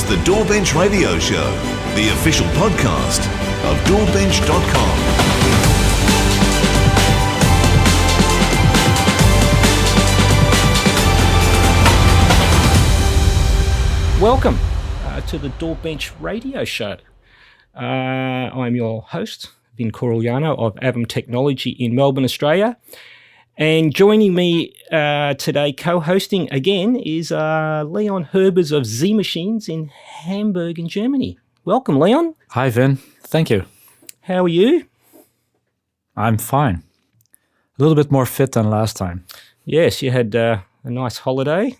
the DAWbench Radio Show, the official podcast of DAWbench.com. Welcome to the DAWbench Radio Show. I'm your host, Vin Curigliano of AAVIM Technology in Melbourne, Australia. And joining me today, co-hosting again, is Leon Herbers of Z Machines in Hamburg in Germany. Welcome, Leon. Hi, Vin. Thank you. How are you? I'm fine. A little bit more fit than last time. Yes, you had a nice holiday,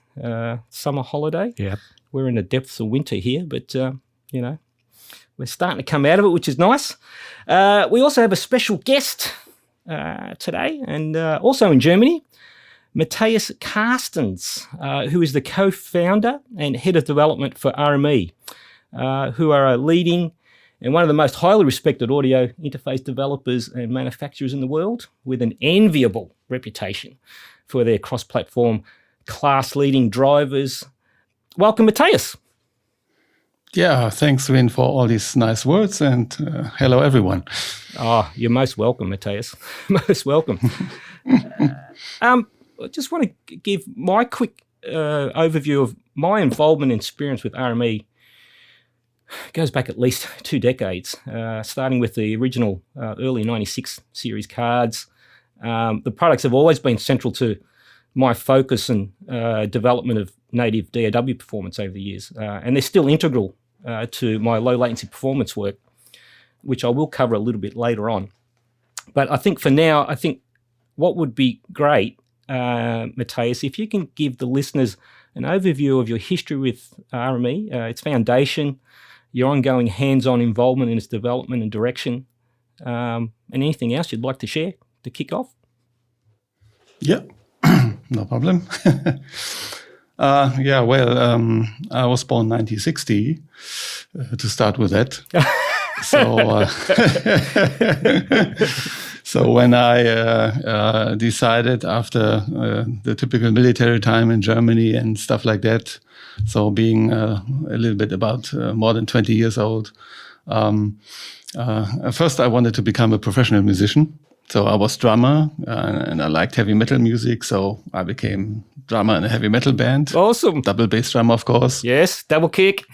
summer holiday. Yep. We're in the depths of winter here, but, we're starting to come out of it, which is nice. We also have a special guest today, and also in Germany, Matthias Carstens, who is the co-founder and head of development for RME, who are a leading and one of the most highly respected audio interface developers and manufacturers in the world, with an enviable reputation for their cross-platform class-leading drivers. Welcome, Matthias. Yeah, thanks, Vin, for all these nice words, and hello, everyone. Oh, you're most welcome, Matthias. Most welcome. I just want to give my quick overview of my involvement and experience with RME. It goes back at least 2 decades, starting with the original early 96 series cards. The products have always been central to my focus and development of native DAW performance over the years, and they're still integral to my low latency performance work, which I will cover a little bit later on. But I think for now, what would be great, Matthias, if you can give the listeners an overview of your history with RME, its foundation, your ongoing hands-on involvement in its development and direction, and anything else you'd like to share to kick off. Yeah, no problem. I was born 1960, to start with that. So when I decided after the typical military time in Germany and stuff like that, so being a little bit about more than 20 years old, first I wanted to become a professional musician. So I was drummer and I liked heavy metal music, so I became drummer in a heavy metal band. Awesome. Double bass drummer, of course. Yes, double kick.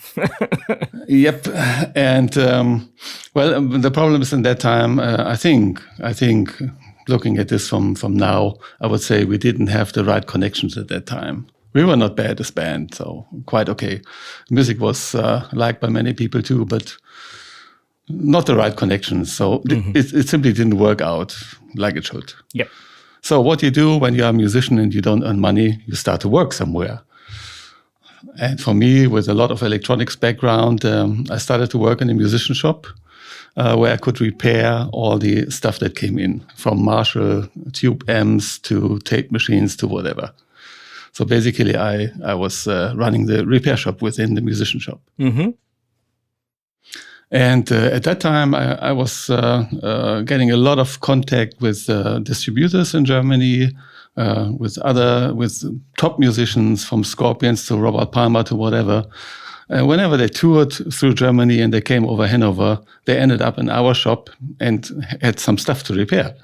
Yep. And the problem is in that time, I think looking at this from now, I would say we didn't have the right connections at that time. We were not bad as band, so quite okay. Music was liked by many people too, but not the right connections. So it simply didn't work out like it should. Yep. So what you do when you're a musician and you don't earn money, you start to work somewhere. And for me, with a lot of electronics background, I started to work in a musician shop where I could repair all the stuff that came in, from Marshall tube amps to tape machines to whatever. So basically, I was running the repair shop within the musician shop. Mm-hmm. And at that time, I was getting a lot of contact with distributors in Germany, with top musicians from Scorpions to Robert Palmer to whatever. Whenever they toured through Germany and they came over Hanover, they ended up in our shop and had some stuff to repair.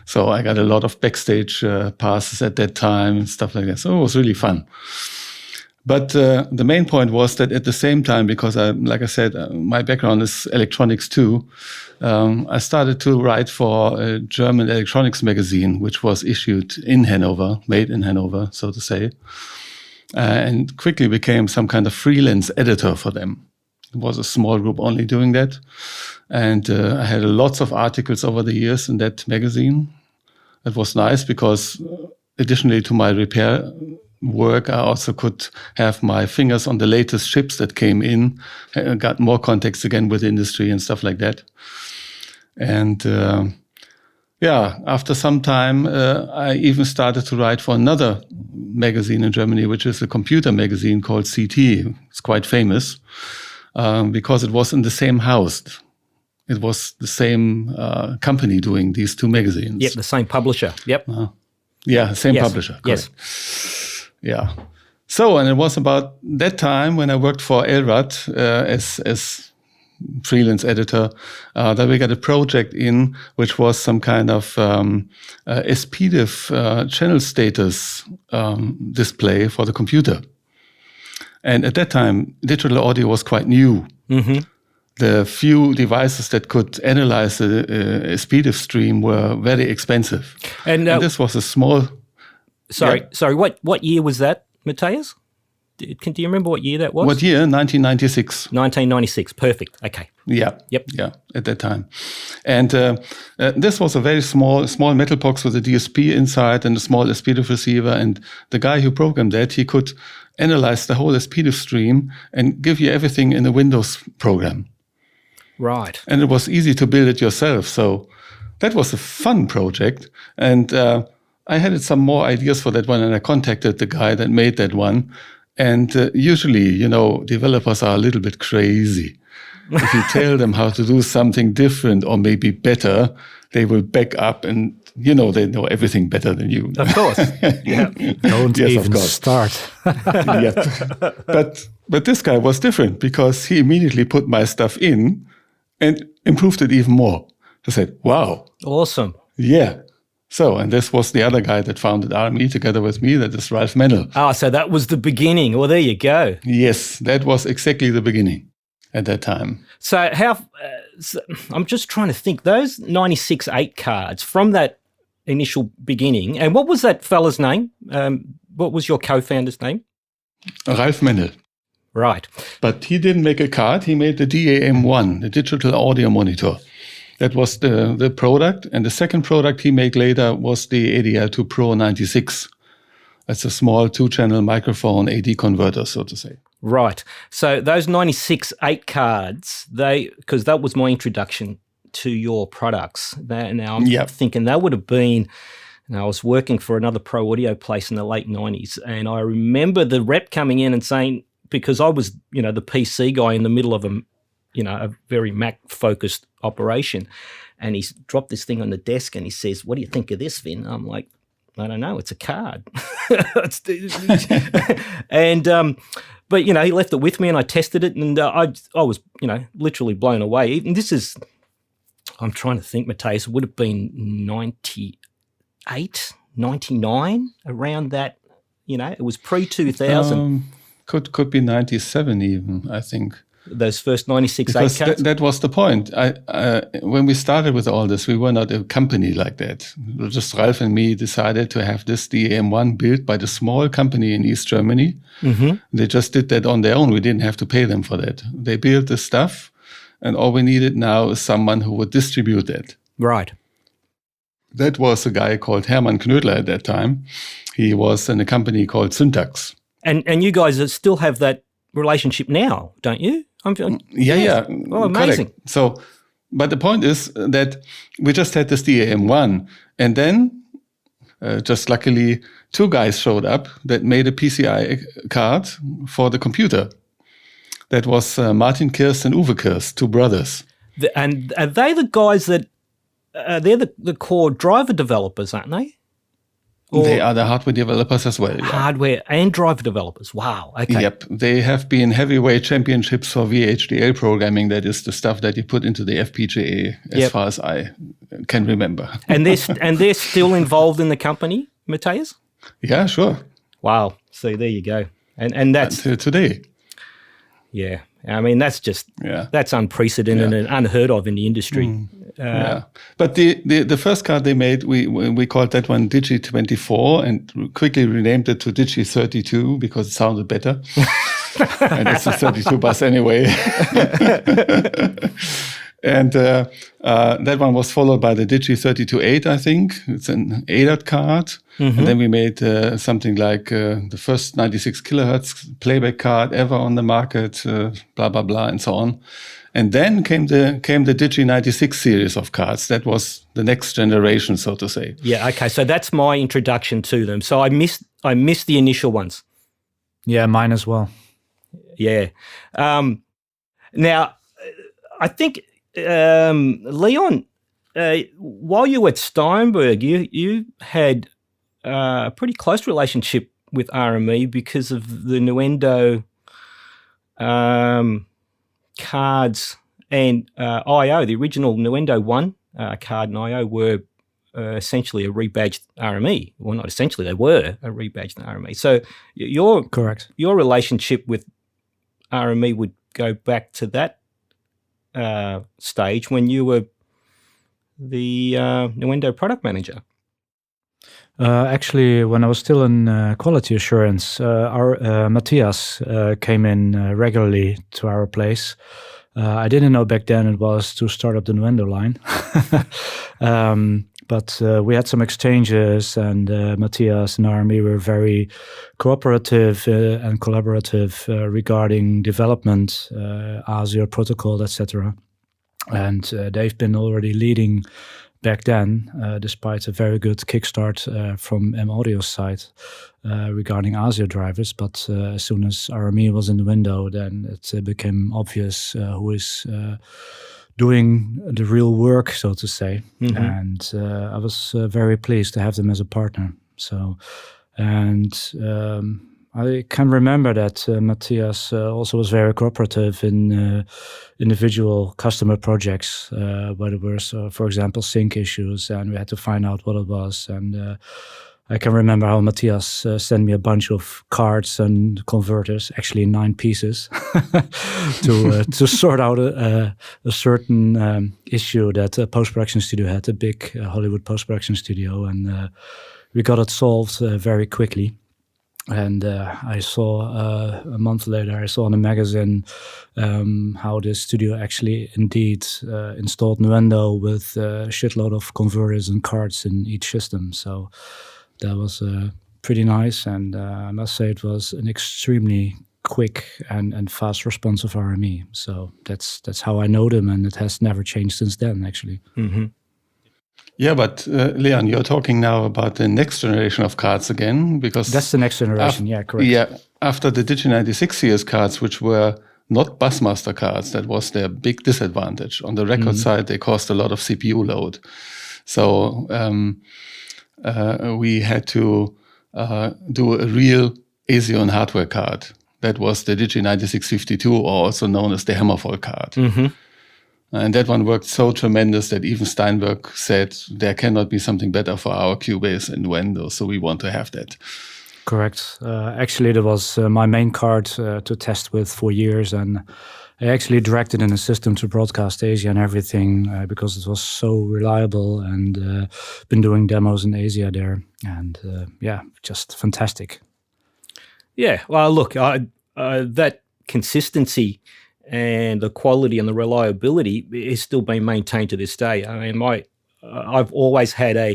So I got a lot of backstage passes at that time and stuff like that. So it was really fun. But the main point was that at the same time, because like I said, my background is electronics too, I started to write for a German electronics magazine, which was issued in Hanover, made in Hanover, so to say, and quickly became some kind of freelance editor for them. It was a small group only doing that. And I had lots of articles over the years in that magazine. It was nice because additionally to my repair work, I also could have my fingers on the latest chips that came in, got more contacts again with the industry and stuff like that. And after some time, I even started to write for another magazine in Germany, which is a computer magazine called CT. It's quite famous because it was in the same house. It was the same company doing these two magazines. Yep, the same publisher. Yep. Same publisher. Yes. Yeah. So, and it was about that time when I worked for Elrad as freelance editor, that we got a project in which was some kind of SPDIF channel status display for the computer. And at that time, digital audio was quite new. Mm-hmm. The few devices that could analyze a SPDIF stream were very expensive. And this was a small... Sorry. What year was that, Matthias? Do you remember what year that was? What year? 1996. 1996. Perfect. Okay. Yeah. Yep. Yeah, at that time. And this was a very small metal box with a DSP inside and a small SPDIF receiver. And the guy who programmed that, he could analyze the whole SPDIF stream and give you everything in a Windows program. Right. And it was easy to build it yourself. So that was a fun project. And I had some more ideas for that one. And I contacted the guy that made that one. And usually, developers are a little bit crazy. If you tell them how to do something different or maybe better, they will back up and, they know everything better than you. Of course. Yeah. Don't even start. Yeah. But this guy was different because he immediately put my stuff in and improved it even more. I said, wow. Awesome. Yeah. So, and this was the other guy that founded RME together with me, that is Ralph Mennel. Ah, so that was the beginning. Well, there you go. Yes, that was exactly the beginning at that time. So I'm just trying to think, those 96 8 cards from that initial beginning, and what was that fella's name? What was your co-founder's name? Ralph Mennel. Right. But he didn't make a card, he made the DAWM1, the digital audio monitor. That was the product. And the second product he made later was the ADI2 Pro 96. That's a small 2-channel microphone AD converter, so to say. Right. So those 96 8 cards, because that was my introduction to your products. Now I'm thinking that would have been, I was working for another pro audio place in the late 90s. And I remember the rep coming in and saying, because I was, the PC guy in the middle of a very Mac-focused operation. And he's dropped this thing on the desk and he says, "What do you think of this, Vin?" I'm like, "I don't know, it's a card." And, but, he left it with me and I tested it and I was, literally blown away. And this is, I'm trying to think, Matthias, it would have been 98, 99, around that, it was pre-2000. Could be 97 even, I think. Those first 96 8 cards? That was the point. When we started with all this, we were not a company like that. Just Ralph and me decided to have this DAWM1 built by the small company in East Germany. Mm-hmm. They just did that on their own. We didn't have to pay them for that. They built the stuff, and all we needed now is someone who would distribute it. Right. That was a guy called Hermann Knödler at that time. He was in a company called Syntax. And you guys still have that relationship now, don't you? Yeah. Oh, amazing. Correct. So, but the point is that we just had this DAWM1, and then just luckily 2 guys showed up that made a PCIe card for the computer. That was Martin Kirst and Uwe Kirst, 2 brothers. And are they the guys that, they're the core driver developers, aren't they? Or they are the hardware developers as well. Yeah. Hardware and driver developers. Wow. Okay. Yep. They have been heavyweight championships for VHDL programming. That is the stuff that you put into the FPGA, as far as I can remember. And they're still involved in the company, Matthias? Yeah, sure. Wow. So there you go. And that's until today. Yeah. I mean, that's just, that's unprecedented and unheard of in the industry. But the first card they made, we called that one Digi24 and quickly renamed it to Digi32 because it sounded better. And it's a 32 bus anyway. And that one was followed by the Digi32-8, I think. It's an ADAT card. Mm-hmm. And then we made something like the first 96 kilohertz playback card ever on the market, blah, blah, blah, and so on. And then came the Digi96 series of cards. That was the next generation, so to say. Yeah, okay. So that's my introduction to them. So I missed the initial ones. Yeah, mine as well. Yeah. Now, I think... Leon, while you were at Steinberg, you had a pretty close relationship with RME because of the Nuendo cards and I/O. The original Nuendo 1 card and I/O were essentially a rebadged RME. Well, not essentially, they were a rebadged RME. So Correct. Your relationship with RME would go back to that stage when you were the Nuendo product manager. Actually, when I was still in quality assurance, our Matthias came in regularly to our place. I didn't know back then it was to start up the Nuendo line. But we had some exchanges, and Matthias and RME were very cooperative and collaborative regarding development, ASIO protocol, etc. And they've been already leading back then, despite a very good kickstart from M-Audio's side regarding ASIO drivers. But as soon as RME was in the window, then it became obvious who is doing the real work, so to say. Mm-hmm. And I was very pleased to have them as a partner. So, and I can remember that Matthias also was very cooperative in individual customer projects, where there were, for example, sync issues, and we had to find out what it was. And I can remember how Matthias sent me a bunch of cards and converters, actually 9 pieces, to sort out a certain issue that a post-production studio had, a big Hollywood post-production studio, and we got it solved very quickly. And I saw a month later, I saw in a magazine how the studio actually indeed installed Nuendo with a shitload of converters and cards in each system. So that was pretty nice, and I must say it was an extremely quick and fast response of RME. So that's how I know them, and it has never changed since then, actually. Mm-hmm. Yeah, but Leon, you're talking now about the next generation of cards again, because that's the next generation. Yeah, correct. Yeah, after the Digi96 series cards, which were not busmaster cards, that was their big disadvantage. On the record side, they caused a lot of CPU load. So we had to do a real ASIO hardware card. That was the Digi9652, or also known as the Hammerfall card. Mm-hmm. And that one worked so tremendous that even Steinberg said there cannot be something better for our Cubase in Windows, so we want to have that. Correct. Actually, that was my main card to test with for years, and I actually dragged it in a system to broadcast Asia and everything because it was so reliable, and been doing demos in Asia there, and yeah, just fantastic. Yeah, well, look, that consistency and the quality and the reliability is still being maintained to this day. I mean, I've always had a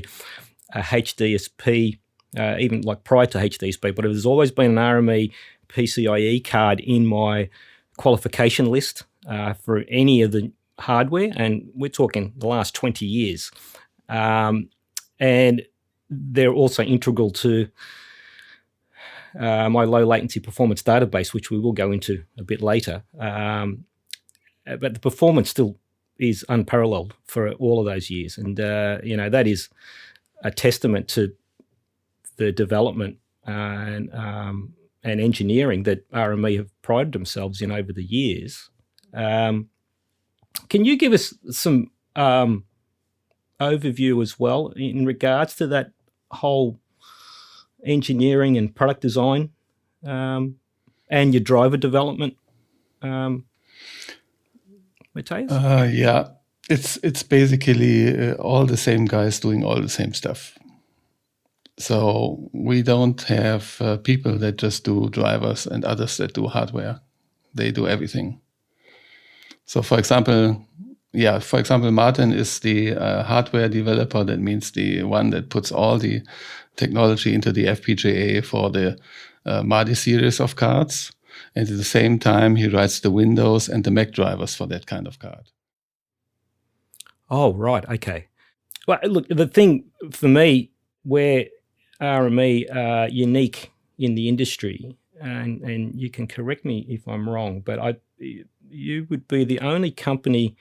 HDSP, even like prior to HDSP, but there's always been an RME PCIe card in my qualification list for any of the hardware, and we're talking the last 20 years. And they're also integral to my low latency performance database, which we will go into a bit later. But the performance still is unparalleled for all of those years. And, that is a testament to the development and engineering that RME have prided themselves in over the years. Can you give us some overview as well in regards to that whole engineering and product design and your driver development, Matthias? Yeah, it's basically all the same guys doing all the same stuff. So we don't have people that just do drivers and others that do hardware. They do everything. So for example, Martin is the hardware developer. That means the one that puts all the technology into the FPGA for the MADI series of cards. And at the same time, he writes the Windows and the Mac drivers for that kind of card. Oh, right. Okay. Well, look, the thing for me where RME are unique in the industry, and you can correct me if I'm wrong, but you would be the only company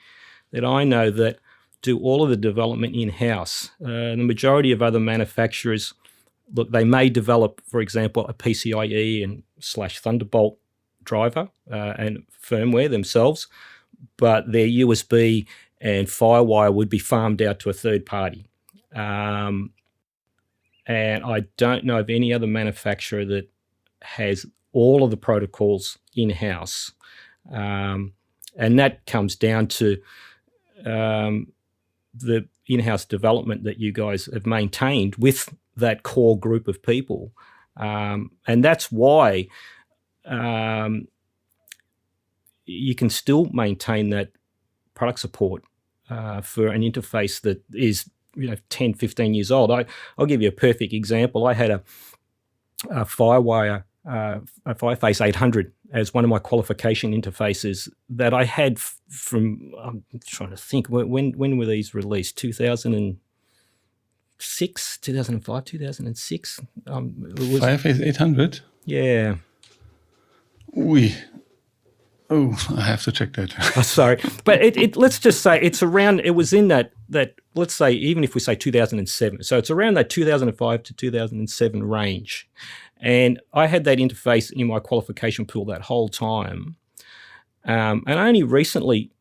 that I know that do all of the development in-house. The majority of other manufacturers look, they may develop, for example, a PCIe and / Thunderbolt driver and firmware themselves, but their USB and FireWire would be farmed out to a third party. And I don't know of any other manufacturer that has all of the protocols in-house. And that comes down to the in-house development that you guys have maintained with that core group of people. And that's why you can still maintain that product support for an interface that is 10, 15 years old. I'll give you a perfect example. I had a FireWire, a Fireface 800 as one of my qualification interfaces that I had from, I'm trying to think, when were these released? 2006, 2005, 2006? Fireface 800? Yeah. Oh, I have to check that. Sorry. But let's just say it was in that, let's say, even if we say 2007. So it's around that 2005 to 2007 range. And I had that interface in my qualification pool that whole time. And I only recently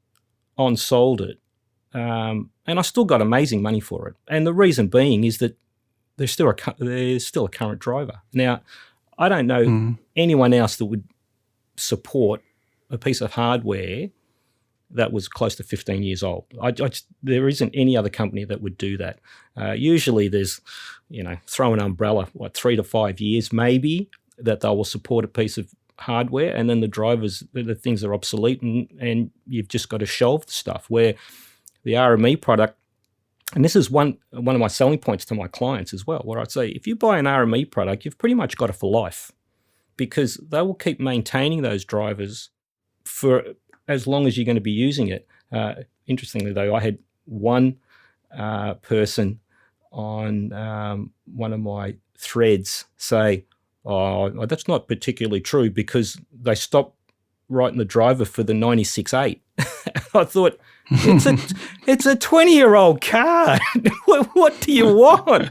on-sold it. And I still got amazing money for it. And the reason being is that there's still a current driver. Now, I don't know anyone else that would support a piece of hardware that was close to 15 years old. There isn't any other company that would do that. Usually there's, throw an umbrella, 3 to 5 years maybe, that they will support a piece of hardware, and then the drivers, the things are obsolete, and you've just got to shelve the stuff. Where the RME product, and this is one of my selling points to my clients as well, where I'd say, if you buy an RME product, you've pretty much got it for life, because they will keep maintaining those drivers for as long as you're going to be using it. Interestingly, though, I had one person on one of my threads say, "Oh, that's not particularly true because they stopped writing the driver for the 96.8." I thought, it's a 20-year-old car. What do you want?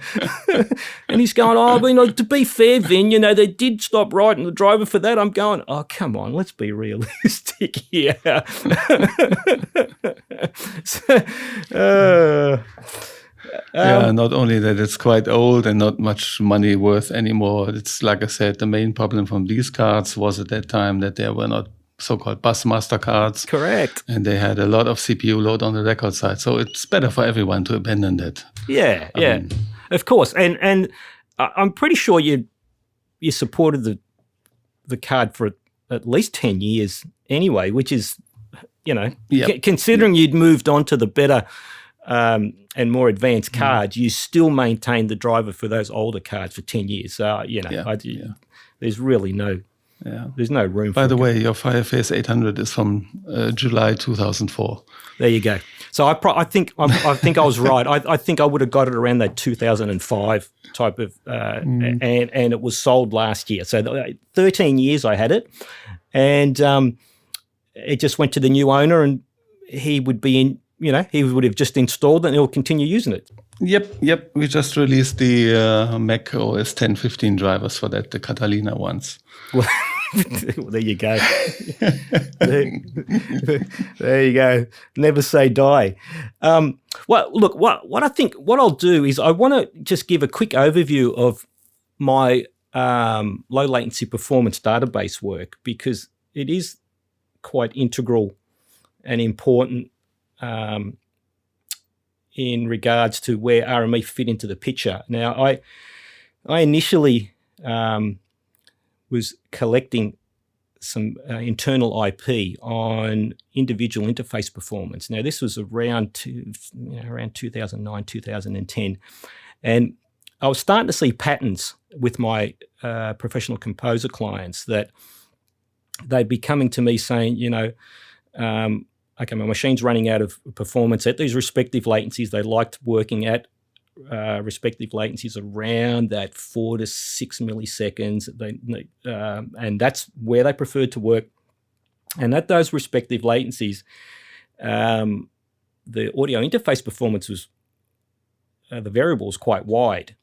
And he's going, to be fair, Vin, they did stop writing the driver for that. I'm going, oh, come on, let's be realistic here. Not only that, it's quite old and not much money worth anymore. It's like I said, the main problem from these cards was at that time that they were not so-called busmaster cards. Correct. And they had a lot of CPU load on the record side. So it's better for everyone to abandon that. Yeah, of course. And I'm pretty sure you supported the card for at least 10 years anyway, which is, considering you'd moved on to the better and more advanced cards, you still maintained the driver for those older cards for 10 years. So, there's really there's no room. By the way, your Fireface 800 is from July 2004. There you go. So I think I was right. I think I would have got it around that 2005 type of, and it was sold last year. So 13 years I had it, and it just went to the new owner, and he would be in. He would have just installed it, and he'll continue using it. Yep. We just released the Mac OS 10.15 drivers for that, the Catalina ones. Well, there you go. There you go. Never say die. Well, look, what I think, what I'll do is I want to just give a quick overview of my low latency performance database work, because it is quite integral and important in regards to where RME fit into the picture. Now, I initially was collecting some internal IP on individual interface performance. Now, this was around 2009, 2010, and I was starting to see patterns with my professional composer clients that they'd be coming to me saying, okay, my machine's running out of performance at these respective latencies. They liked working at respective latencies around that 4 to 6 milliseconds. And that's where they preferred to work. And at those respective latencies, the audio interface performance was, the variable was quite wide.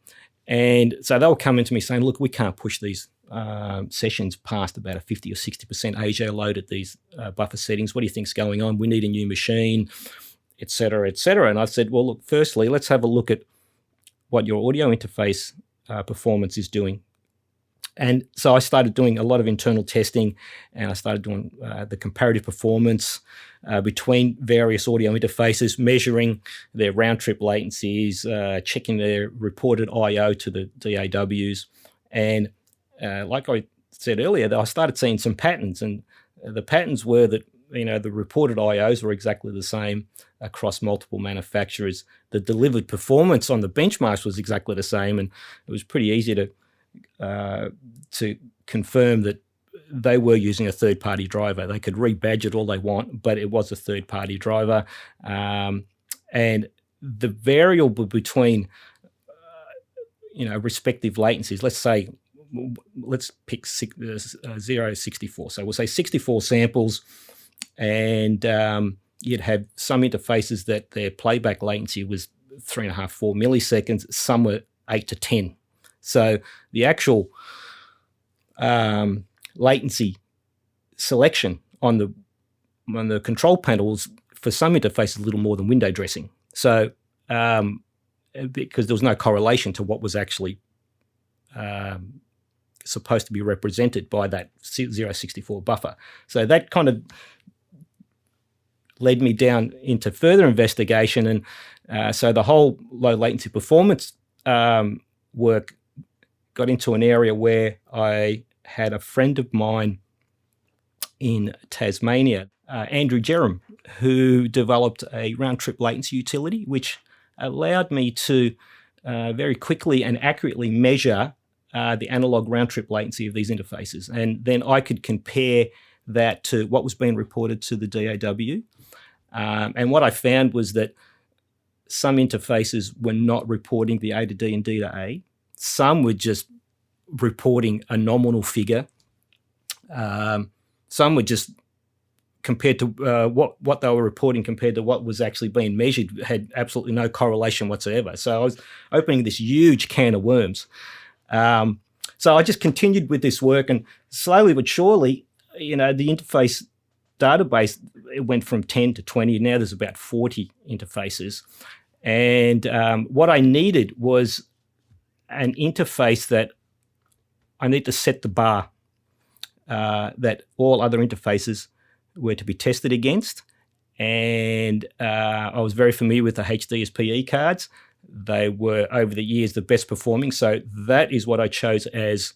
And so they were coming to me saying, look, we can't push these sessions past about a 50 or 60% ASIO load at these buffer settings. What do you think's going on? We need a new machine, et cetera, et cetera. And I said, well, look, firstly, let's have a look at what your audio interface performance is doing. And so I started doing a lot of internal testing, and I started doing the comparative performance between various audio interfaces, measuring their round-trip latencies, checking their reported I/O to the DAWs. And like I said earlier, I started seeing some patterns, and the patterns were that the reported I/Os were exactly the same across multiple manufacturers. The delivered performance on the benchmarks was exactly the same, and it was pretty easy to confirm that they were using a third-party driver. They could rebadge it all they want, but it was a third-party driver. And the variable between, respective latencies, let's pick 0.64. So we'll say 64 samples, and you'd have some interfaces that their playback latency was 3.5, 4 milliseconds. Some were 8 to 10. So the actual latency selection on the control panels for some interfaces a little more than window dressing. So because there was no correlation to what was actually supposed to be represented by that 0.64 buffer. So that kind of led me down into further investigation, and so the whole low latency performance work got into an area where I had a friend of mine in Tasmania, Andrew Jerram, who developed a round-trip latency utility, which allowed me to very quickly and accurately measure the analog round-trip latency of these interfaces. And then I could compare that to what was being reported to the DAW. And what I found was that some interfaces were not reporting the A to D and D to A. Some were just reporting a nominal figure. Some were just, compared to what they were reporting compared to what was actually being measured, had absolutely no correlation whatsoever. So I was opening this huge can of worms. So I just continued with this work, and slowly but surely, the interface database, it went from 10 to 20. Now there's about 40 interfaces. And what I needed was an interface that I need to set the bar that all other interfaces were to be tested against. And I was very familiar with the HDSPE cards. They were, over the years, the best performing. So that is what I chose as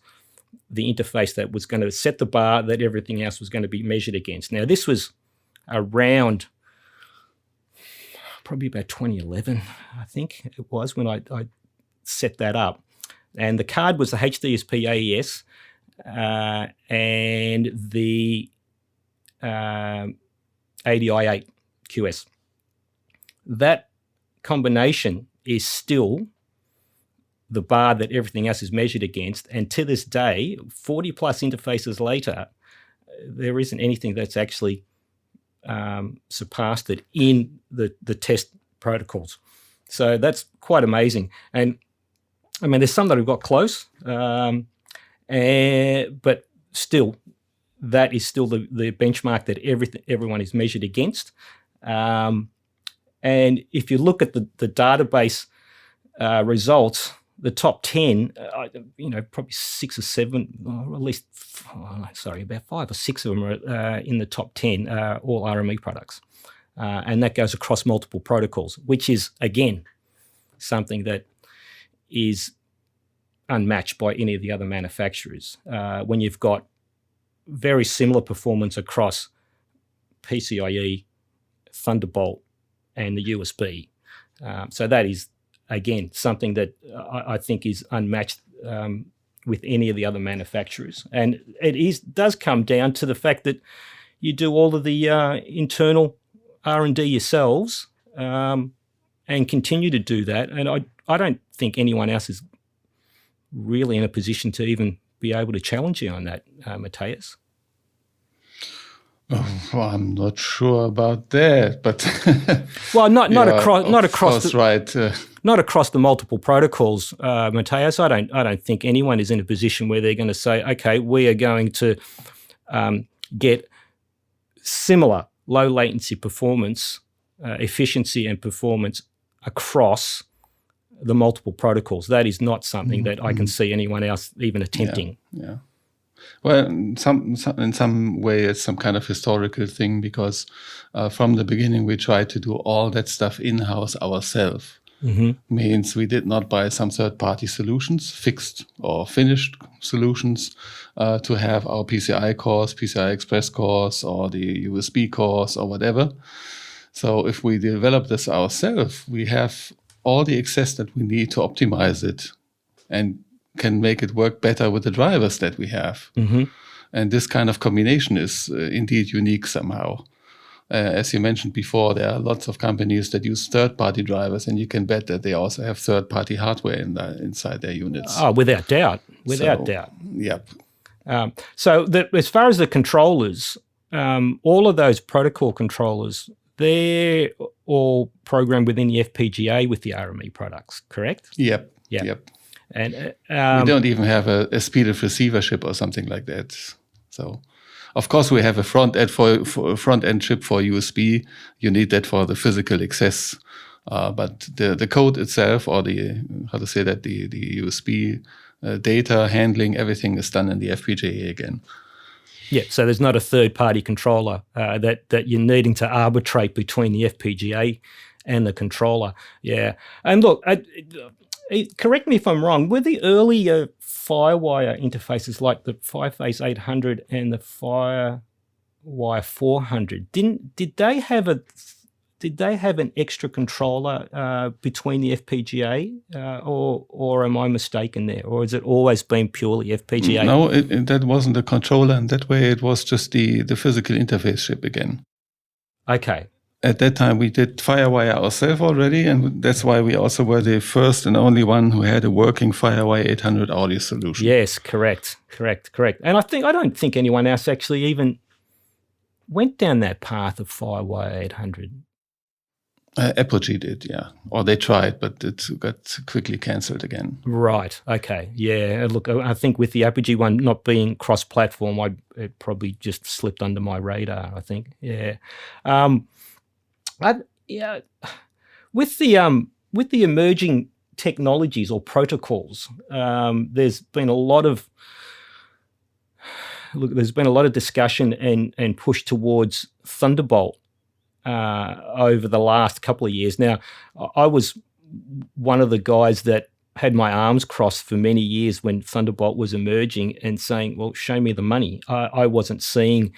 the interface that was going to set the bar that everything else was going to be measured against. Now, this was around probably about 2011, I think it was, when I set that up. And the card was the HDSP AES and the ADI8 QS. That combination is still the bar that everything else is measured against. And to this day, 40 plus interfaces later, there isn't anything that's actually surpassed it in the test protocols. So that's quite amazing. And I mean, there's some that have got close, but still, that is still the benchmark that everyone is measured against. And if you look at the database results, the top 10, probably 6 or 7, or at least, about 5 or 6 of them are in the top 10, all RME products. And that goes across multiple protocols, which is, again, something that is unmatched by any of the other manufacturers. When you've got very similar performance across PCIe, Thunderbolt, and the USB. So that is, again, something that I think is unmatched with any of the other manufacturers. And it does come down to the fact that you do all of the internal R&D yourselves and continue to do that. And I don't think anyone else is really in a position to even be able to challenge you on that, Matthias. Oh, well, I'm not sure about that, but well, not across not across the multiple protocols, Matthias. I don't think anyone is in a position where they're going to say, okay, we are going to get similar low latency performance, efficiency and performance across the multiple protocols. That is not something that I can see anyone else even attempting. Yeah. Well, in some way, it's some kind of historical thing because from the beginning, we tried to do all that stuff in-house ourselves. Means we did not buy some third-party solutions, fixed or finished solutions, to have our PCI cores, PCI Express cores, or the USB cores, or whatever. So if we develop this ourselves, we have all the access that we need to optimize it and can make it work better with the drivers that we have. And this kind of combination is indeed unique somehow. As you mentioned before, there are lots of companies that use third-party drivers, and you can bet that they also have third-party hardware inside their units. Oh, without doubt. Without doubt. Yep. So as far as the controllers, all of those protocol controllers, they're all programmed within the FPGA with the RME products, correct? Yep. And we don't even have a speed of receivership or something like that. So, of course, we have a front end for front end chip for USB. You need that for the physical access, but the code itself, or the USB data handling, everything is done in the FPGA again. Yeah, so there's not a third-party controller that you're needing to arbitrate between the FPGA and the controller. Yeah, and look, correct me if I'm wrong, were the earlier FireWire interfaces like the Fireface 800 and the FireWire 400, did they have an extra controller between the FPGA, or am I mistaken there, or has it always been purely FPGA? No, that wasn't a controller, and that way it was just the physical interface chip again. Okay. At that time, we did FireWire ourselves already, and that's why we also were the first and only one who had a working FireWire 800 audio solution. Yes, correct. And I don't think anyone else actually even went down that path of FireWire 800. Apogee did, yeah. Or they tried, but it got quickly cancelled again. Right, okay. Yeah, look, I think with the Apogee one not being cross-platform, it probably just slipped under my radar, I think. Yeah. With the emerging technologies or protocols, there's been a lot of discussion and push towards Thunderbolt over the last couple of years. Now, I was one of the guys that had my arms crossed for many years when Thunderbolt was emerging and saying, well, show me the money. I wasn't seeing,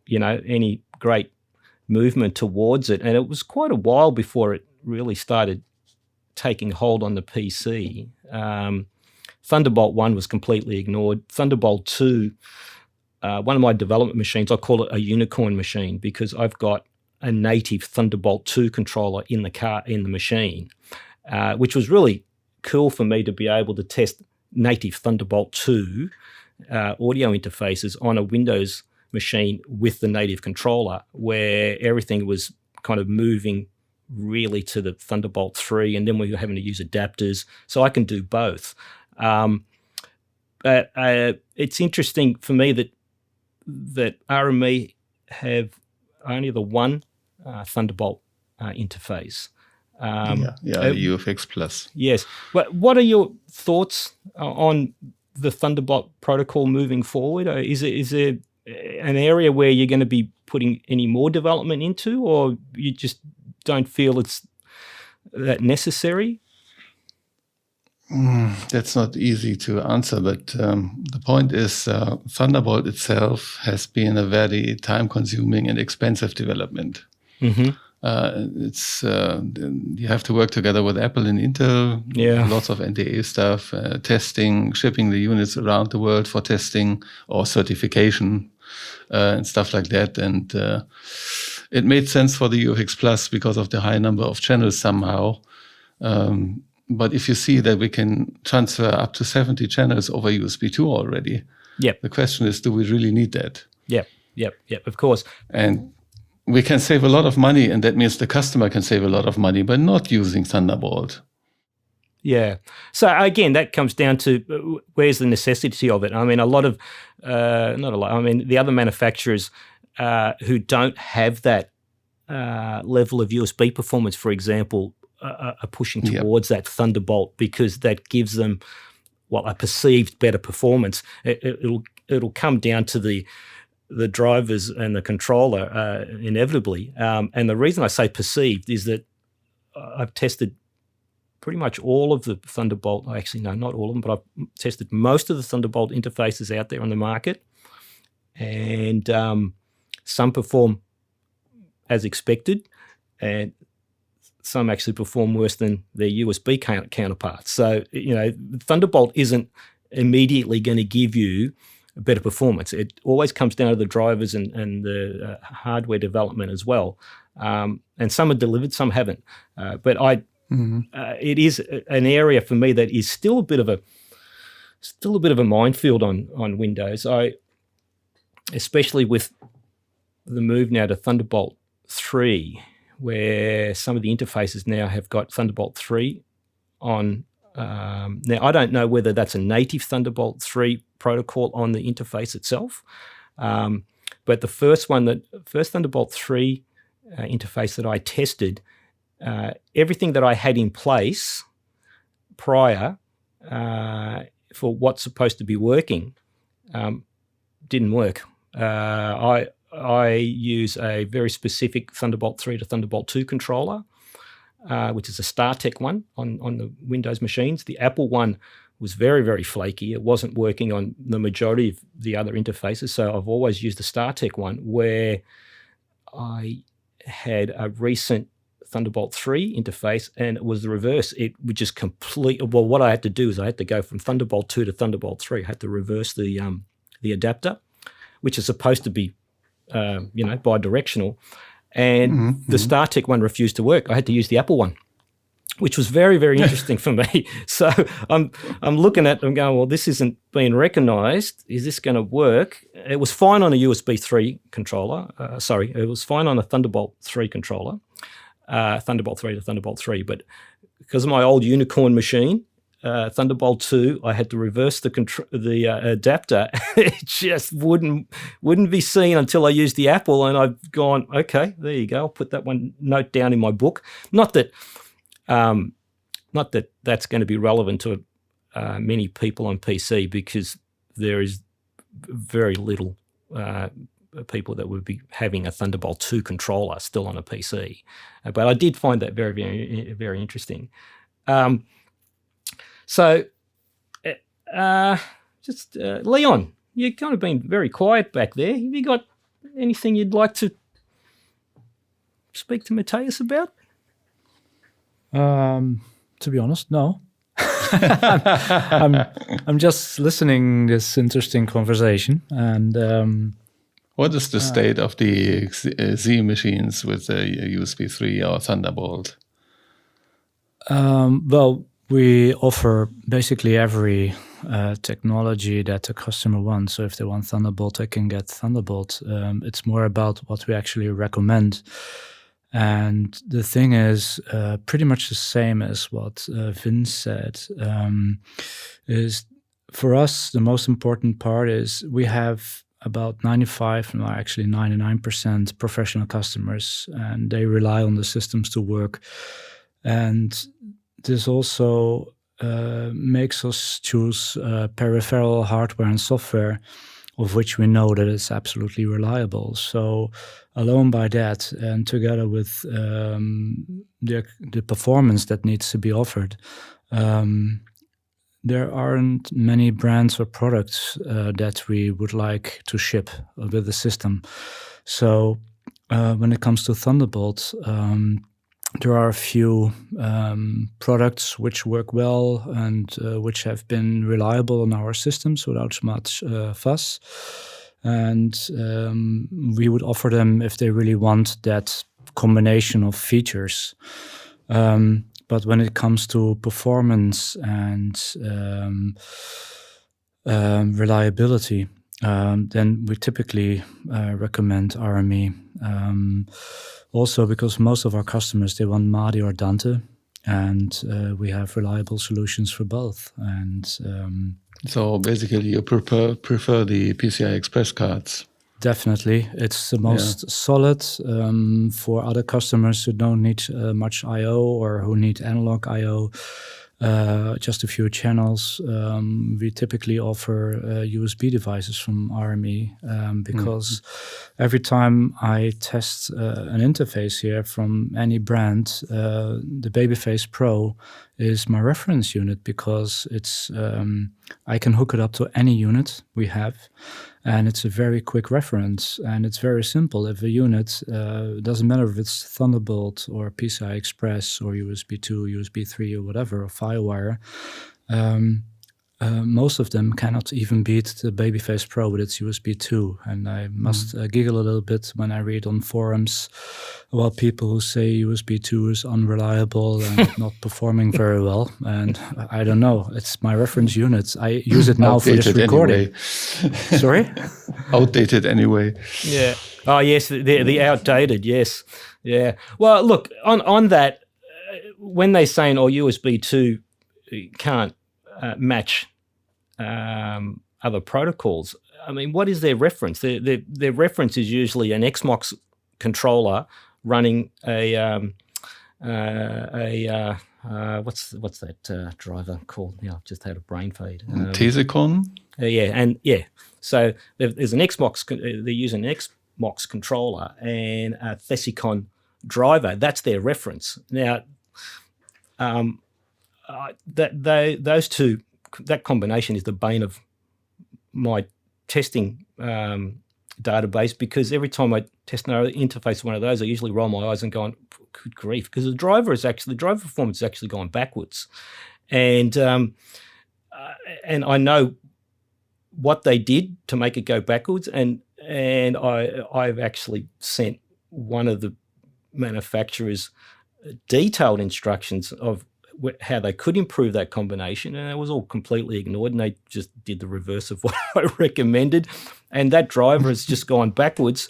any great movement towards it. And it was quite a while before it really started taking hold on the PC. Thunderbolt 1 was completely ignored. Thunderbolt 2, one of my development machines, I call it a unicorn machine because I've got a native Thunderbolt 2 controller in the machine, which was really cool for me to be able to test native Thunderbolt 2 audio interfaces on a Windows machine with the native controller, where everything was kind of moving really to the Thunderbolt 3, and then we were having to use adapters. So I can do both. But it's interesting for me that RME have only the one Thunderbolt interface. The UFX Plus. Yes. What are your thoughts on the Thunderbolt protocol moving forward? Is there an area where you're going to be putting any more development into, or you just don't feel it's that necessary? That's not easy to answer, but the point is Thunderbolt itself has been a very time-consuming and expensive development. Mm-hmm. You have to work together with Apple and Intel. Yeah. Lots of NDA stuff, testing, shipping the units around the world for testing or certification and stuff like that. And it made sense for the UFX Plus because of the high number of channels somehow. But if you see that we can transfer up to 70 channels over USB 2 already, the question is, do we really need that? Yeah. Yep, of course. And we can save a lot of money, and that means the customer can save a lot of money by not using Thunderbolt. Yeah. So again, that comes down to where's the necessity of it. I mean, not a lot. I mean, the other manufacturers who don't have that level of USB performance, for example, are pushing towards that Thunderbolt because that gives them, a perceived better performance. It'll come down to the drivers and the controller inevitably. And the reason I say perceived is that I've tested pretty much all of the Thunderbolt, actually no, not all of them, but I've tested most of the Thunderbolt interfaces out there on the market, and some perform as expected, and some actually perform worse than their USB counterparts. So, Thunderbolt isn't immediately going to give you better performance. It always comes down to the drivers and the hardware development as well. And some are delivered, some haven't. But it is an area for me that is still a bit of a minefield on Windows. Especially with the move now to Thunderbolt 3, where some of the interfaces now have got Thunderbolt 3 on. Now, I don't know whether that's a native Thunderbolt 3 protocol on the interface itself, but the first Thunderbolt 3 interface that I tested, everything that I had in place prior for what's supposed to be working didn't work. I use a very specific Thunderbolt 3 to Thunderbolt 2 controller, which is a StarTech one on the Windows machines. The Apple one was very, very flaky. It wasn't working on the majority of the other interfaces, so I've always used the StarTech one, where I had a recent Thunderbolt 3 interface, and it was the reverse. It would just what I had to do is I had to go from Thunderbolt 2 to Thunderbolt 3. I had to reverse the adapter, which is supposed to be bi-directional, and the StarTech one refused to work. I had to use the Apple one, which was very, very interesting for me. So I'm looking at them going, well, this isn't being recognised. Is this going to work? It was fine on a USB 3 controller. It was fine on a Thunderbolt 3 controller, Thunderbolt 3 to Thunderbolt 3. But because of my old Unicorn machine, Thunderbolt 2, I had to reverse the adapter. It just wouldn't be seen until I used the Apple, and I've gone, okay, there you go. I'll put that one note down in my book. Not that that's going to be relevant to many people on PC, because there is very little people that would be having a Thunderbolt 2 controller still on a PC. But I did find that very, very, very interesting. So, Leon, you've kind of been very quiet back there. Have you got anything you'd like to speak to Matthias about? To be honest, no. I'm just listening this interesting conversation, and what is the state of the Z machines with the USB 3 or Thunderbolt? Well, we offer basically every technology that the customer wants. So if they want Thunderbolt, they can get Thunderbolt. It's more about what we actually recommend. And the thing is pretty much the same as what Vince said, is for us, the most important part is we have about 95, no, actually 99% professional customers, and they rely on the systems to work. And this also makes us choose peripheral hardware and software of which we know that it's absolutely reliable. So alone by that, and together with the performance that needs to be offered, there aren't many brands or products that we would like to ship with the system. So when it comes to Thunderbolt, there are a few products which work well and which have been reliable in our systems without much fuss. And we would offer them if they really want that combination of features. But when it comes to performance and reliability, then we typically recommend RME. Also, because most of our customers, they want MADI or Dante, and we have reliable solutions for both. And so basically, you prefer the PCI Express cards. Definitely, it's the most solid for other customers who don't need much I/O or who need analog I/O. Just a few channels. We typically offer USB devices from RME because every time I test an interface here from any brand, the Babyface Pro is my reference unit because it's I can hook it up to any unit we have. And it's a very quick reference, and it's very simple. If a unit, doesn't matter if it's Thunderbolt or PCI Express or USB 2, USB 3 or whatever, or FireWire, most of them cannot even beat the Babyface Pro with its USB 2. And I must giggle a little bit when I read on forums about people who say USB 2 is unreliable and not performing very well. And I don't know. It's my reference unit. I use it now for this recording. Anyway. Sorry? Outdated anyway. Yeah. Oh, yes, the outdated, yes. Yeah. Well, look, on that, when they're saying, USB 2 can't match other protocols, I mean, what is their reference? Their reference is usually an Xbox controller running what's that driver called? Yeah, I've just had a brain fade. Tesicon? So there's an Xbox. They're using an Xbox controller and a Thesicon driver. That's their reference. Now, those two, that combination is the bane of my testing database, because every time I test an interface with one of those, I usually roll my eyes and go, good grief, because the driver performance is actually going backwards. And I know what they did to make it go backwards, and I've actually sent one of the manufacturers detailed instructions of how they could improve that combination, and it was all completely ignored, and they just did the reverse of what I recommended, and that driver has just gone backwards,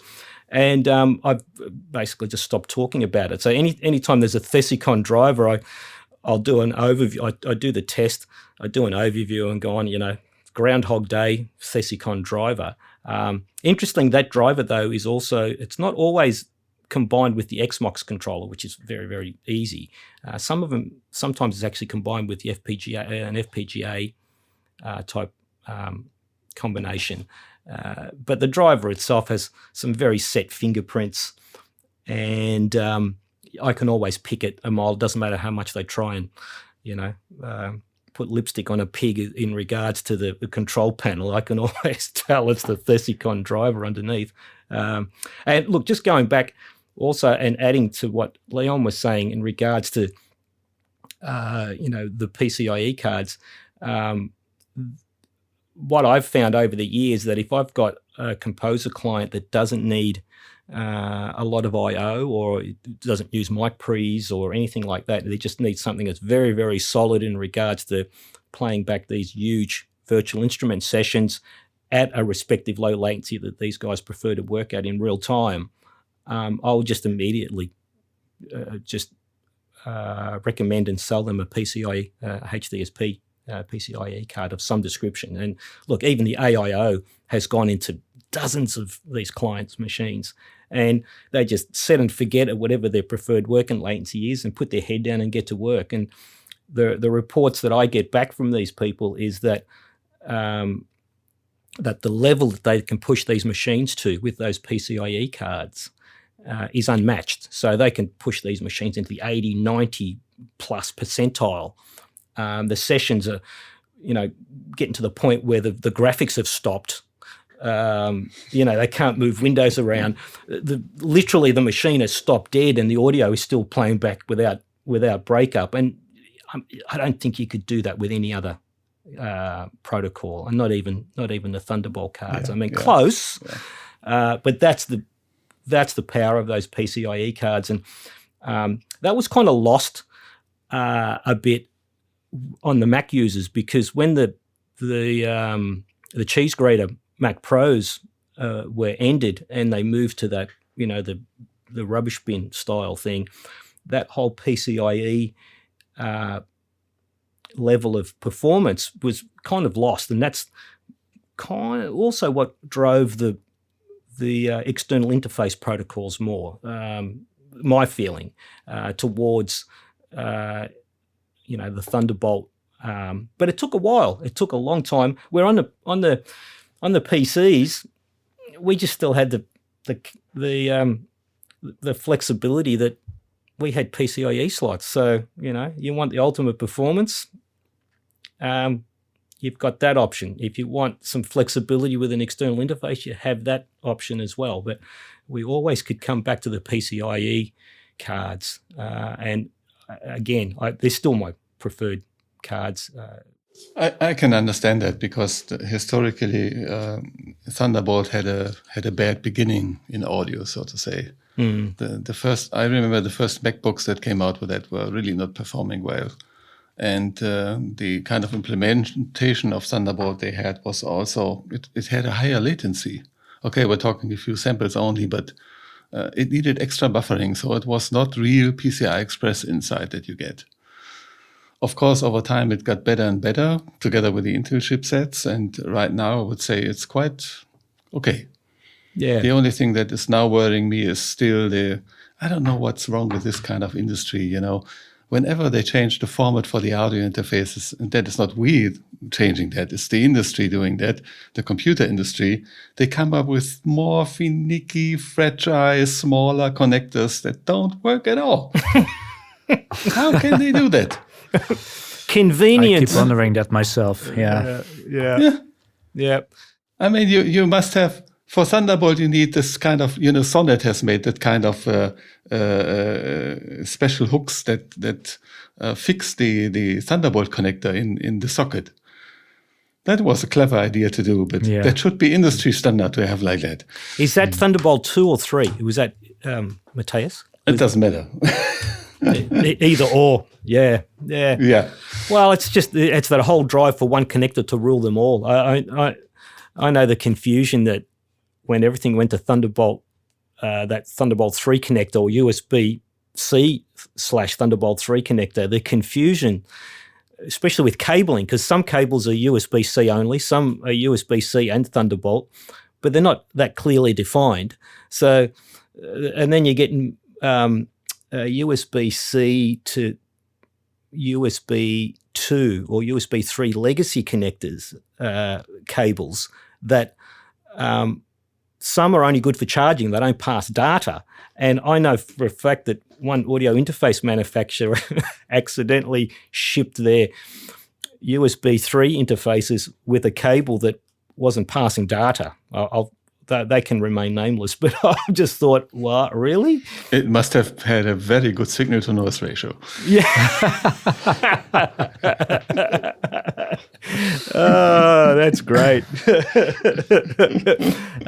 and I've basically just stopped talking about it. So anytime there's a Thesicon driver, I'll do an overview. I do the test, I do an overview and go on, Groundhog Day Thesicon driver. Interesting, that driver though is also, it's not always combined with the Xbox controller, which is very, very easy. Some of them, sometimes it's actually combined with the FPGA type combination. But the driver itself has some very set fingerprints, and I can always pick it a mile. It doesn't matter how much they try and, put lipstick on a pig in regards to the control panel. I can always tell it's the Thesicon driver underneath. And look, just going back also and adding to what Leon was saying in regards to, the PCIe cards, what I've found over the years that if I've got a composer client that doesn't need a lot of I/O, or it doesn't use mic pre's or anything like that, they just need something that's very, very solid in regards to playing back these huge virtual instrument sessions at a respective low latency that these guys prefer to work at in real time, I'll just immediately recommend and sell them a PCIe HDSP PCIe card of some description. And look, even the AIO has gone into dozens of these clients' machines, and they just set and forget at whatever their preferred working latency is and put their head down and get to work. And the reports that I get back from these people is that that the level that they can push these machines to with those PCIe cards is unmatched. So they can push these machines into the 80, 90 plus percentile. The sessions are, getting to the point where the graphics have stopped. They can't move windows around. Literally, the machine has stopped dead, and the audio is still playing back without breakup. And I don't think you could do that with any other protocol, and not even the Thunderbolt cards. Close, but that's the power of those PCIe cards, and that was kind of lost a bit on the Mac users, because when the cheese grater Mac Pros were ended and they moved to that, the rubbish bin style thing, that whole PCIe level of performance was kind of lost, and that's kind of also what drove the external interface protocols more. My feeling towards the Thunderbolt, but it took a while. It took a long time. Where on the PCs, we just still had the flexibility that we had PCIe slots. So you want the ultimate performance, you've got that option. If you want some flexibility with an external interface, you have that option as well. But we always could come back to the PCIe cards. And again, they're still my preferred cards. I can understand that because historically Thunderbolt had a bad beginning in audio, so to say. I remember the first MacBooks that came out with that were really not performing well. And the kind of implementation of Thunderbolt they had was also, it had a higher latency. Okay, we're talking a few samples only, but it needed extra buffering. So it was not real PCI Express insight that you get. Of course, over time, it got better and better together with the Intel chipsets. And right now, I would say it's quite okay. Yeah. The only thing that is now worrying me is still I don't know what's wrong with this kind of industry, Whenever they change the format for the audio interfaces, and that is not we changing that, it's the industry doing that, the computer industry, they come up with more finicky, fragile, smaller connectors that don't work at all. How can they do that? Convenience. I keep wondering that myself. Yeah. I mean, you must have, for Thunderbolt, you need this kind of, Sonnet has made that kind of special hooks that fix the Thunderbolt connector in the socket. That was a clever idea to do, but that should be industry standard to have like that. Is that Thunderbolt 2 or 3? Was that Matthias? It doesn't matter. Either or. Yeah. Well, it's that whole drive for one connector to rule them all. I know the confusion that when everything went to Thunderbolt, that Thunderbolt 3 connector or USB-C/Thunderbolt 3 connector, the confusion, especially with cabling, because some cables are USB-C only, some are USB-C and Thunderbolt, but they're not that clearly defined. So, and then you're getting USB-C to USB 2 or USB 3 legacy connectors, cables that some are only good for charging. They don't pass data. And I know for a fact that one audio interface manufacturer accidentally shipped their USB 3 interfaces with a cable that wasn't passing data. They can remain nameless, but I just thought, what, really? It must have had a very good signal-to-noise ratio. Yeah. Oh, that's great.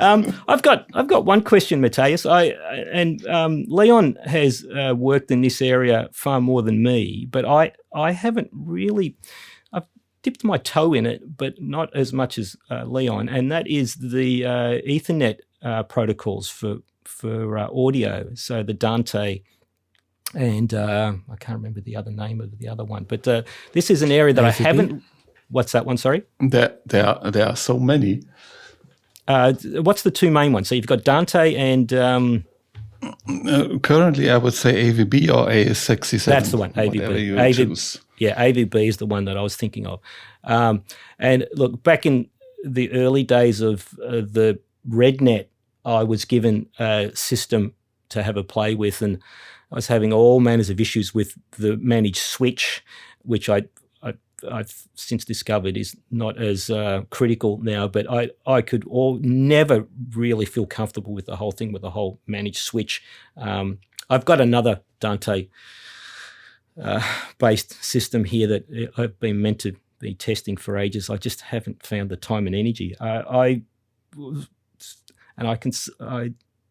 I've got one question, Matthias. Leon has worked in this area far more than me, but I haven't really. I've dipped my toe in it, but not as much as Leon, and that is the Ethernet protocols for audio. So the Dante and I can't remember the other name of the other one, but this is an area that I haven't. What's that one? Sorry. There are so many. What's the two main ones? So you've got Dante and. Currently, I would say AVB or AS67. That's the one. AVB. Choose. Yeah, AVB is the one that I was thinking of. And look, back in the early days of the RedNet, I was given a system to have a play with, and I was having all manners of issues with the managed switch, which I've since discovered is not as critical now, but I could never really feel comfortable with the whole thing, with the whole managed switch. I've got another Dante based system here that I've been meant to be testing for ages. I just haven't found the time and energy. I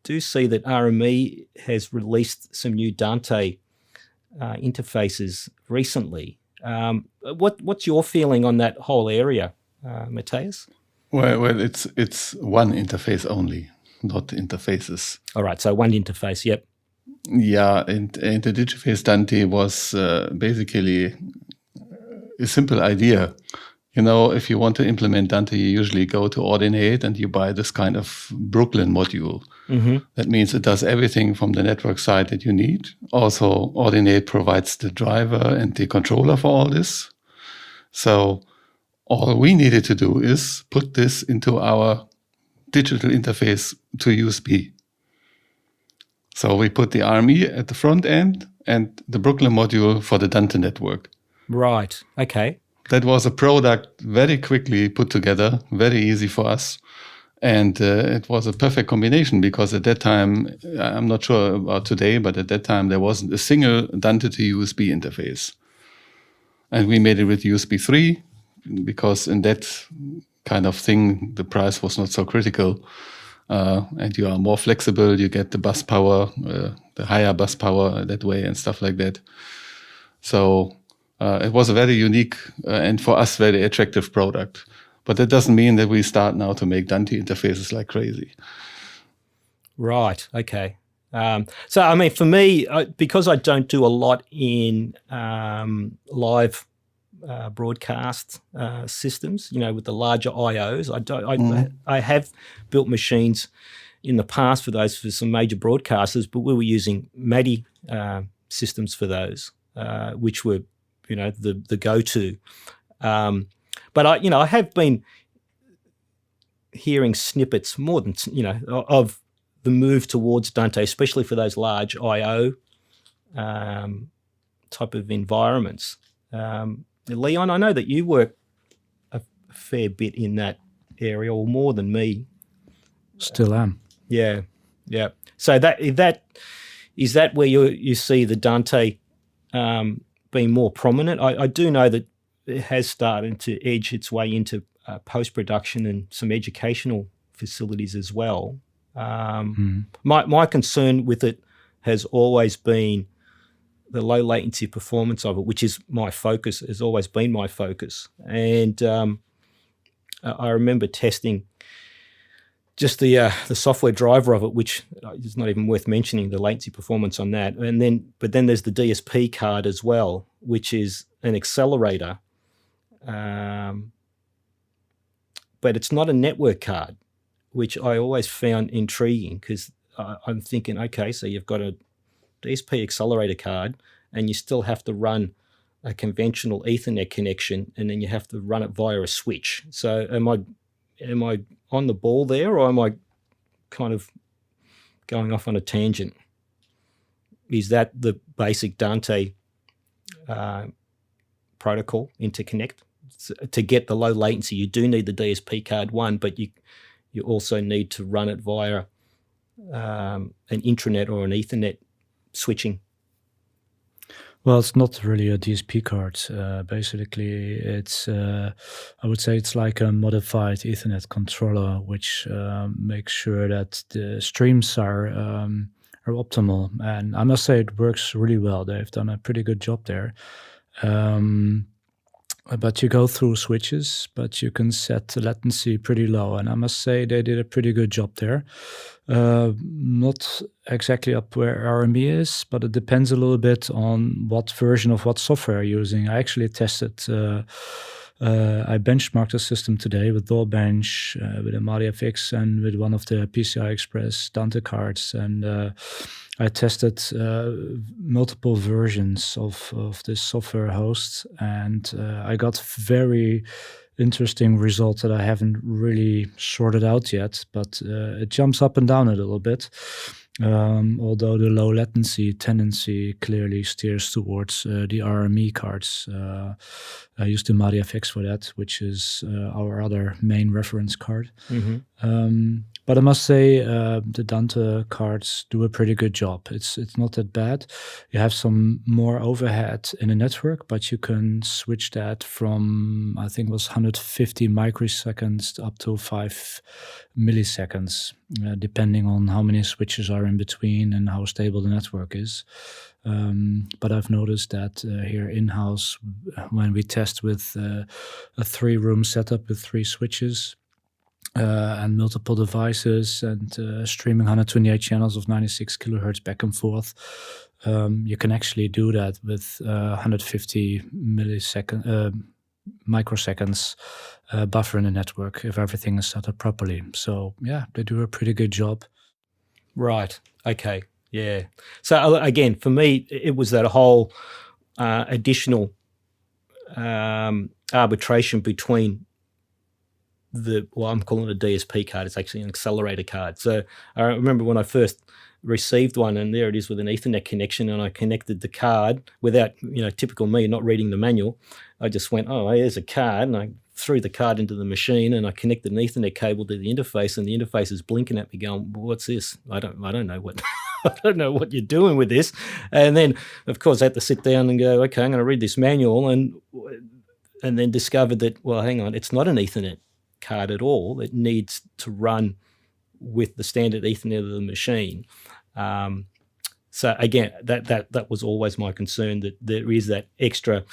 do see that RME has released some new Dante interfaces recently. What's your feeling on that whole area, Matthias? Well, it's one interface only, not interfaces. All right, so one interface. Yep. Yeah, and the Digiface Dante was basically a simple idea. You know, if you want to implement Dante, you usually go to Ordinate and you buy this kind of Brooklyn module. That means it does everything from the network side that you need. Also, Ordinate provides the driver and the controller for all this. So all we needed to do is put this into our digital interface to USB. So we put the RME at the front end and the Brooklyn module for the Dante network. Right. Okay. That was a product very quickly put together, very easy for us. And it was a perfect combination because at that time, I'm not sure about today, but at that time there wasn't a single Dante to USB interface. And we made it with USB 3 because in that kind of thing, the price was not so critical. And you are more flexible, you get the bus power, the higher bus power that way and stuff like that. So it was a very unique and for us very attractive product. But that doesn't mean that we start now to make Dante interfaces like crazy. Right. Okay. So, I mean, for me, because I don't do a lot in live broadcast systems, you know, with the larger IOs, I have built machines in the past for some major broadcasters, but we were using MADI systems for those, which were, you know, the go-to. But I have been hearing snippets more than, you know, of the move towards Dante, especially for those large I/O type of environments. Leon, I know that you work a fair bit in that area, or more than me. Still am. Yeah. So is that where you see the Dante being more prominent? I do know that it has started to edge its way into post-production and some educational facilities as well. My concern with it has always been the low latency performance of it, which is my focus, has always been my focus. And I remember testing just the software driver of it, which is not even worth mentioning, the latency performance on that. But then there's the DSP card as well, which is an accelerator. But it's not a network card, which I always found intriguing because I'm thinking, okay, so you've got a DSP accelerator card and you still have to run a conventional Ethernet connection and then you have to run it via a switch. So am I on the ball there, or am I kind of going off on a tangent? Is that the basic Dante protocol interconnect? To get the low latency, you do need the DSP card one, but you also need to run it via an intranet or an Ethernet switching. Well, it's not really a DSP card. Basically, it's I would say it's like a modified Ethernet controller, which makes sure that the streams are optimal. And I must say, it works really well. They've done a pretty good job there. But you go through switches, but you can set the latency pretty low. And I must say they did a pretty good job there. Not exactly up where RME is, but it depends a little bit on what version of what software you're using. I actually tested, I benchmarked the system today with DAWbench, with a MariaFX, and with one of the PCI Express Dante cards. And I tested multiple versions of this software host, and I got very interesting results that I haven't really sorted out yet, but it jumps up and down a little bit. Although the low latency tendency clearly steers towards the RME cards. I used the MariaFX for that, which is our other main reference card. But I must say the Dante cards do a pretty good job. It's not that bad. You have some more overhead in the network, but you can switch that from, I think it was 150 microseconds up to 5 milliseconds, depending on how many switches are in between and how stable the network is. But I've noticed that here in-house, when we test with a 3-room setup with 3 switches, and multiple devices and streaming 128 channels of 96 kilohertz back and forth. You can actually do that with 150 microseconds buffer in the network if everything is set up properly. So yeah, they do a pretty good job. Right. Okay. Yeah. So again, for me, it was that whole additional arbitration between I'm calling it a DSP card. It's actually an accelerator card. So I remember when I first received one, and there it is with an Ethernet connection, and I connected the card without, typical me, not reading the manual. I just went, oh, here's a card, and I threw the card into the machine, and I connected an Ethernet cable to the interface, and the interface is blinking at me, going, what's this? I don't know what I don't know what you're doing with this. And then, of course, I had to sit down and go, okay, I'm going to read this manual, and then discovered that, well, hang on, it's not an Ethernet card at all. It needs to run with the standard Ethernet of the machine. So again, that was always my concern, that there is that extra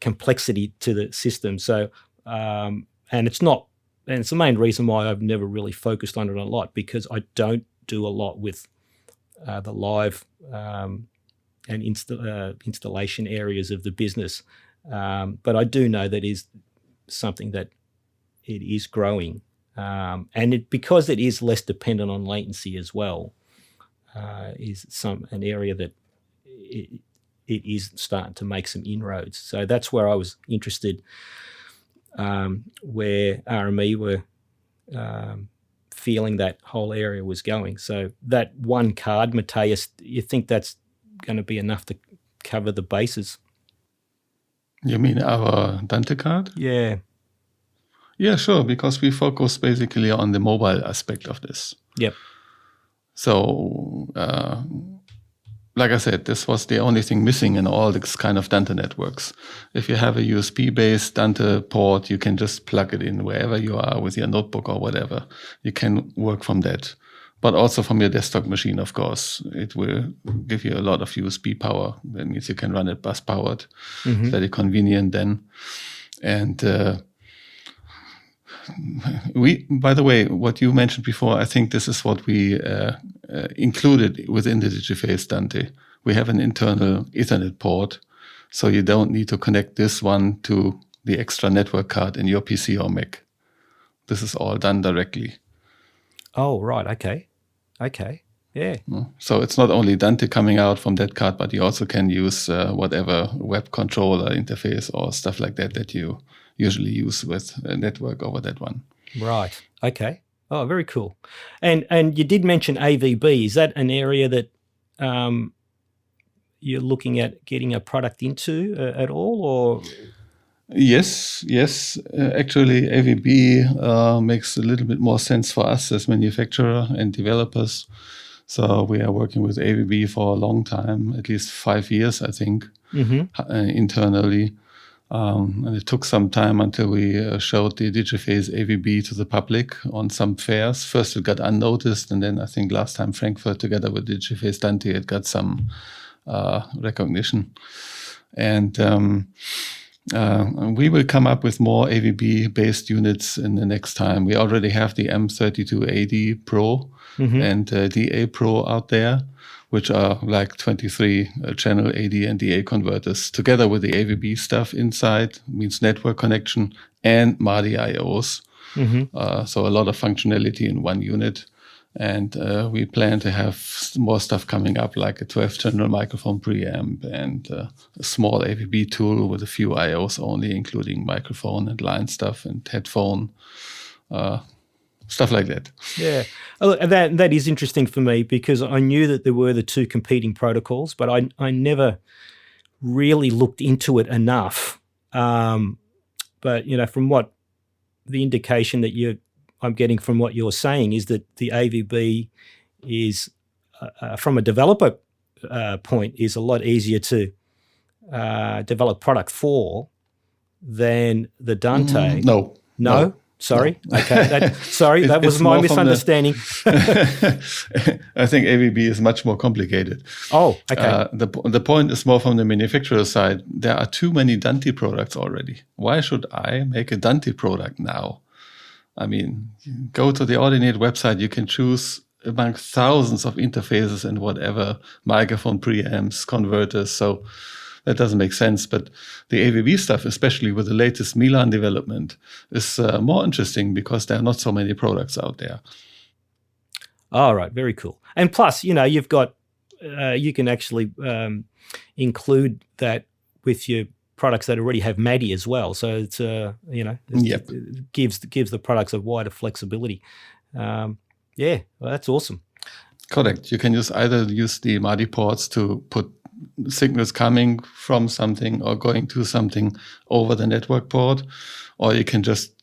complexity to the system. So and it's the main reason why I've never really focused on it a lot, because I don't do a lot with the live and installation areas of the business. But I do know that is something that it is growing, and because it is less dependent on latency as well, is an area that it is starting to make some inroads. So that's where I was interested, where RME were feeling that whole area was going. So that one card, Matthias, you think that's going to be enough to cover the bases? You mean our Dante card? Yeah. Yeah, sure, because we focus basically on the mobile aspect of this. Yep. So, like I said, this was the only thing missing in all this kind of Dante networks. If you have a USB-based Dante port, you can just plug it in wherever you are with your notebook or whatever. You can work from that. But also from your desktop machine, of course. It will give you a lot of USB power. That means you can run it bus-powered. Mm-hmm. Very convenient then. And by the way, what you mentioned before, I think this is what we included within the Digiface Dante. We have an internal Ethernet port, so you don't need to connect this one to the extra network card in your PC or Mac. This is all done directly. Oh, right. Okay. Yeah. So it's not only Dante coming out from that card, but you also can use whatever web controller interface or stuff like that you usually use with a network over that one. Right. Okay. Oh, very cool. And you did mention AVB. Is that an area that you're looking at getting a product into at all, or? Yes. Actually, AVB makes a little bit more sense for us as manufacturer and developers. So we are working with AVB for a long time, at least 5 years, I think, internally. And it took some time until we showed the Digiface AVB to the public on some fairs. First it got unnoticed, and then I think last time Frankfurt, together with Digiface Dante, it got some recognition. And we will come up with more AVB-based units in the next time. We already have the M3280 Pro and DA Pro out there, which are like 23 channel AD and DA converters, together with the AVB stuff inside, means network connection and MADI IOs. So a lot of functionality in one unit. And we plan to have more stuff coming up, like a 12-channel microphone preamp and a small AVB tool with a few IOs only, including microphone and line stuff and headphone, stuff like that. Yeah, that is interesting for me, because I knew that there were the two competing protocols, but I never really looked into it enough. But from what the indication that I'm getting from what you're saying is that the AVB is, from a developer point, is a lot easier to develop product for than the Dante. No? Sorry. Okay. That was my misunderstanding. I think AVB is much more complicated. Oh, okay. The point is more from the manufacturer side. There are too many Dante products already. Why should I make a Dante product now? I mean, go to the Ordinate website, you can choose among thousands of interfaces and whatever, microphone preamps, converters. So that doesn't make sense. But the AAVIM stuff, especially with the latest Milan development, is more interesting because there are not so many products out there. All right, very cool. And plus, you've got, you can actually include that with your products that already have MADI as well. So it's, it gives the products a wider flexibility. Well, that's awesome. Correct. You can either use the MADI ports to put signals coming from something or going to something over the network port, or you can just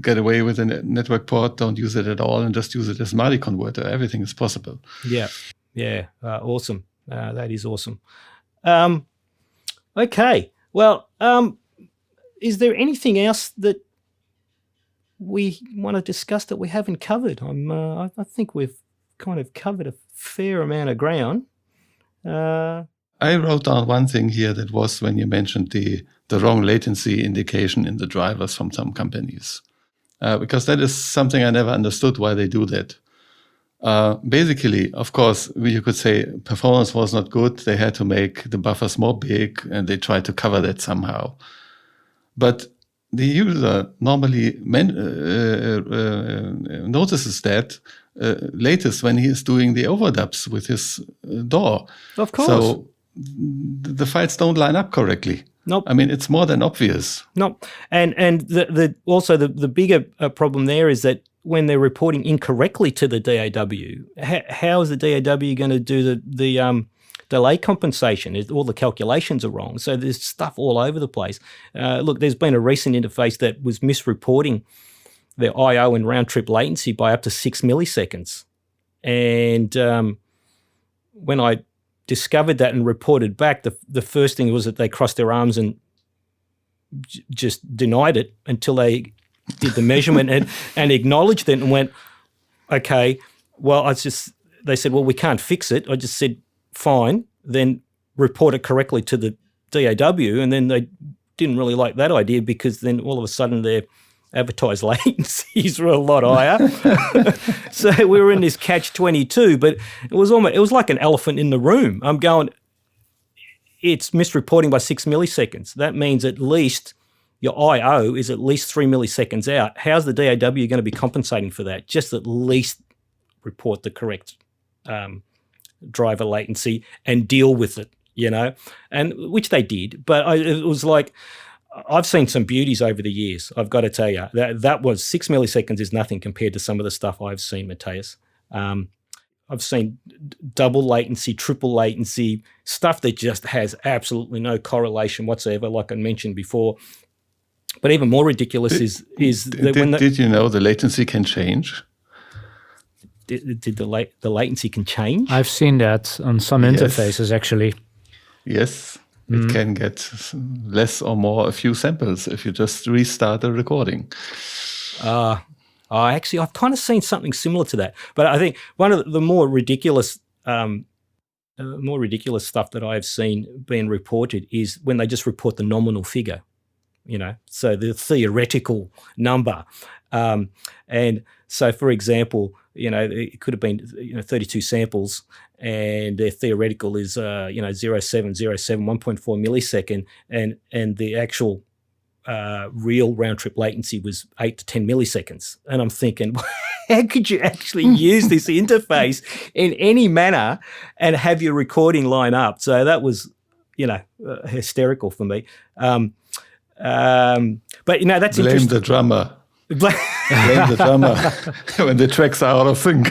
get away with a network port, don't use it at all, and just use it as MADI converter. Everything is possible. Yeah. Awesome. That is awesome. Okay. Well, is there anything else that we want to discuss that we haven't covered? I think we've kind of covered a fair amount of ground. I wrote down one thing here that was when you mentioned the wrong latency indication in the drivers from some companies, because that is something I never understood why they do that. Basically, of course, you could say performance was not good. They had to make the buffers more big, and they tried to cover that somehow. But the user normally notices that latest when he is doing the overdubs with his DAW. Of course. So the files don't line up correctly. Nope. I mean, it's more than obvious. Nope. And also the bigger problem there is that when they're reporting incorrectly to the DAW, how is the DAW going to do the delay compensation? All the calculations are wrong. So there's stuff all over the place. Look, there's been a recent interface that was misreporting their I/O and round-trip latency by up to 6 milliseconds. And when I discovered that and reported back, the first thing was that they crossed their arms and just denied it until they did the measurement and acknowledged it and went, okay, well, they said, well, we can't fix it. I just said, fine, then report it correctly to the DAW. And then they didn't really like that idea because then all of a sudden their advertised latencies were a lot higher. So we were in this catch-22, but it was like an elephant in the room. I'm going, it's misreporting by 6 milliseconds. That means at least your I/O is at least 3 milliseconds out. How's the DAW going to be compensating for that? Just at least report the correct driver latency and deal with it, and which they did. But it was like, I've seen some beauties over the years. I've got to tell you that was 6 milliseconds is nothing compared to some of the stuff I've seen, Matthias. I've seen double latency, triple latency, stuff that just has absolutely no correlation whatsoever, like I mentioned before. But even more ridiculous is that did you know the latency can change? Did the latency can change? I've seen that on some interfaces, actually. Yes. It can get less or more a few samples if you just restart the recording. Actually, I've kind of seen something similar to that. But I think one of the more ridiculous stuff that I've seen being reported is when they just report the nominal figure, so the theoretical number. And so, for example, it could have been 32 samples, and their theoretical is 0707 1.4 millisecond, and the actual real round trip latency was 8 to 10 milliseconds. And I'm thinking, how could you actually use this interface in any manner and have your recording line up? So that was hysterical for me. But that's blame interesting. the drummer. Blame the drummer when the tracks are out of sync.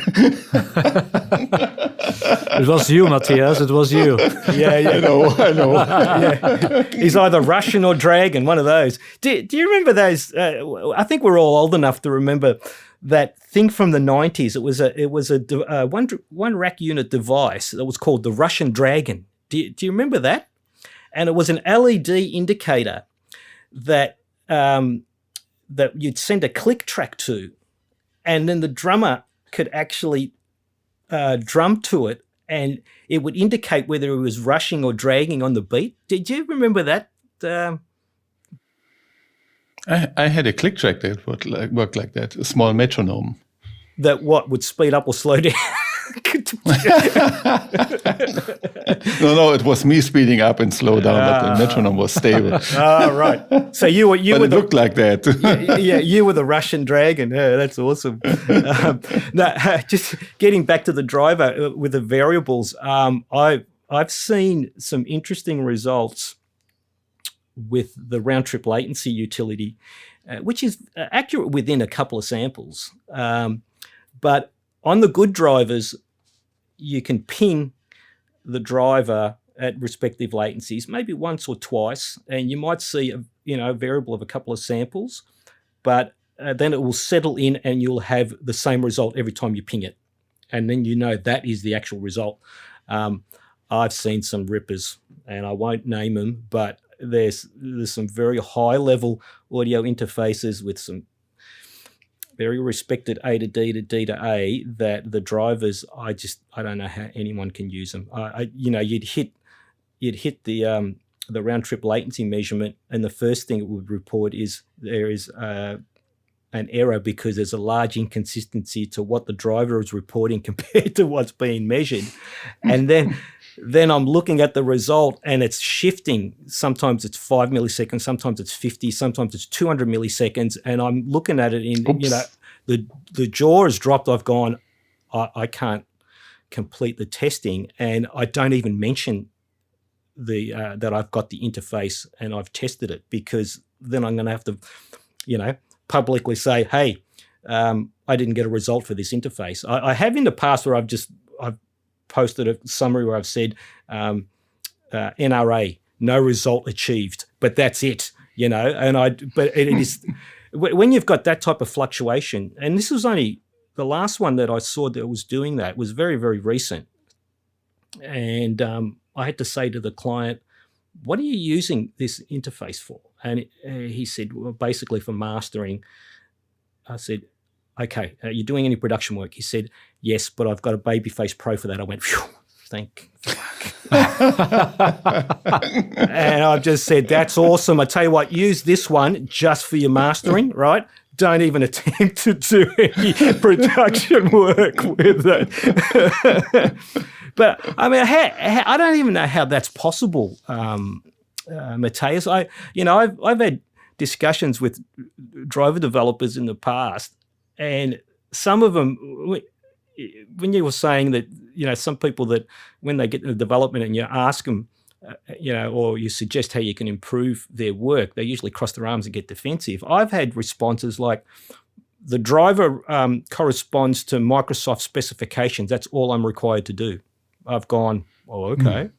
It was you, Matthias. It was you. Yeah. I know. Yeah. He's either Russian or Dragon, one of those. Do you remember those? I think we're all old enough to remember that thing from the 90s. It was a one rack unit device that was called the Russian Dragon. Do you remember that? And it was an LED indicator that you'd send a click track to, and then the drummer could actually drum to it, and it would indicate whether it was rushing or dragging on the beat. Did you remember that? I had a click track that worked like that, a small metronome. That what would speed up or slow down? No, it was me speeding up and slow down, but the metronome was stable. Right. So you were it looked like that. yeah, you were the Russian dragon. Yeah, that's awesome. Just getting back to the driver with the variables. I've seen some interesting results with the round trip latency utility, which is accurate within a couple of samples. But on the good drivers, you can ping the driver at respective latencies, maybe once or twice, and you might see a variable of a couple of samples, but then it will settle in and you'll have the same result every time you ping it. And then that is the actual result. I've seen some rippers, and I won't name them, but there's some very high-level audio interfaces with some very respected A to D to D to A that the drivers, I don't know how anyone can use them. You'd hit the round trip latency measurement, and the first thing it would report is there is an error because there's a large inconsistency to what the driver is reporting compared to what's being measured. And then I'm looking at the result and it's shifting. Sometimes it's 5 milliseconds, sometimes it's 50, sometimes it's 200 milliseconds. And I'm looking at it in, the jaw has dropped. I've gone, I can't complete the testing. And I don't even mention that I've got the interface and I've tested it, because then I'm going to have to, publicly say, hey, I didn't get a result for this interface. I have in the past where I've posted a summary where I've said NRA, no result achieved, but that's it, but it is when you've got that type of fluctuation, and this was only the last one that I saw that was doing that was very, very recent. And I had to say to the client, what are you using this interface for? And he said, well, basically for mastering. I said, okay, are you doing any production work? He said, yes, but I've got a Babyface Pro for that. I went, phew, thank fuck. And I've just said, that's awesome. I tell you what, use this one just for your mastering, right? Don't even attempt to do any production work with it. But I mean, I don't even know how that's possible, Matthias. I've had discussions with driver developers in the past, and some of them, when you were saying that, some people that when they get into development and you ask them, or you suggest how you can improve their work, they usually cross their arms and get defensive. I've had responses like, the driver corresponds to Microsoft specifications. That's all I'm required to do. I've gone, oh, okay.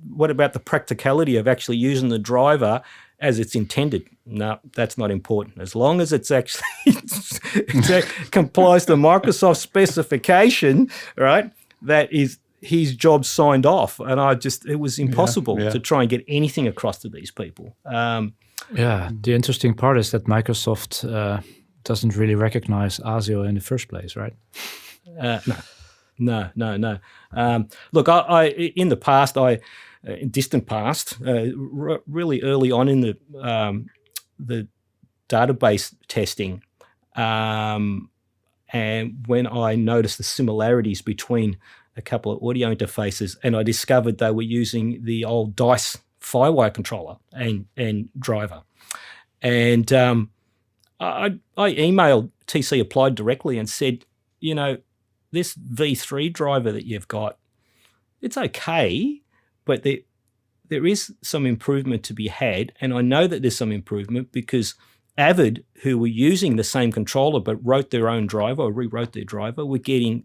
What about the practicality of actually using the driver as it's intended? No, that's not important. As long as it's actually complies to Microsoft specification, right? That is his job signed off. And it was impossible to try and get anything across to these people. The interesting part is that Microsoft doesn't really recognize ASIO in the first place, right? No. Look, I in the past, in distant past, really early on in the database testing, and when I noticed the similarities between a couple of audio interfaces, and I discovered they were using the old DICE Firewire controller and driver, and I emailed TC Applied directly and said, this V3 driver that you've got, it's okay, but there is some improvement to be had. And I know that there's some improvement because Avid, who were using the same controller but wrote their own driver or rewrote their driver, were getting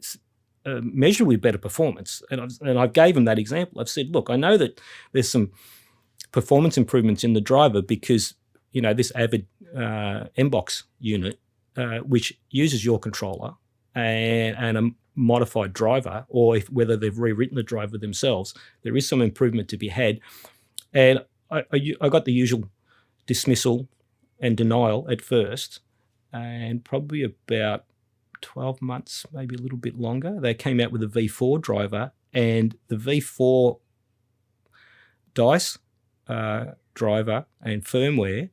measurably better performance. And I gave them that example. I've said, look, I know that there's some performance improvements in the driver because, this Avid MBOX unit, which uses your controller, and a modified driver, or whether they've rewritten the driver themselves, there is some improvement to be had. And I got the usual dismissal and denial at first, and probably about 12 months, maybe a little bit longer, they came out with a V4 driver, and the V4 DICE driver and firmware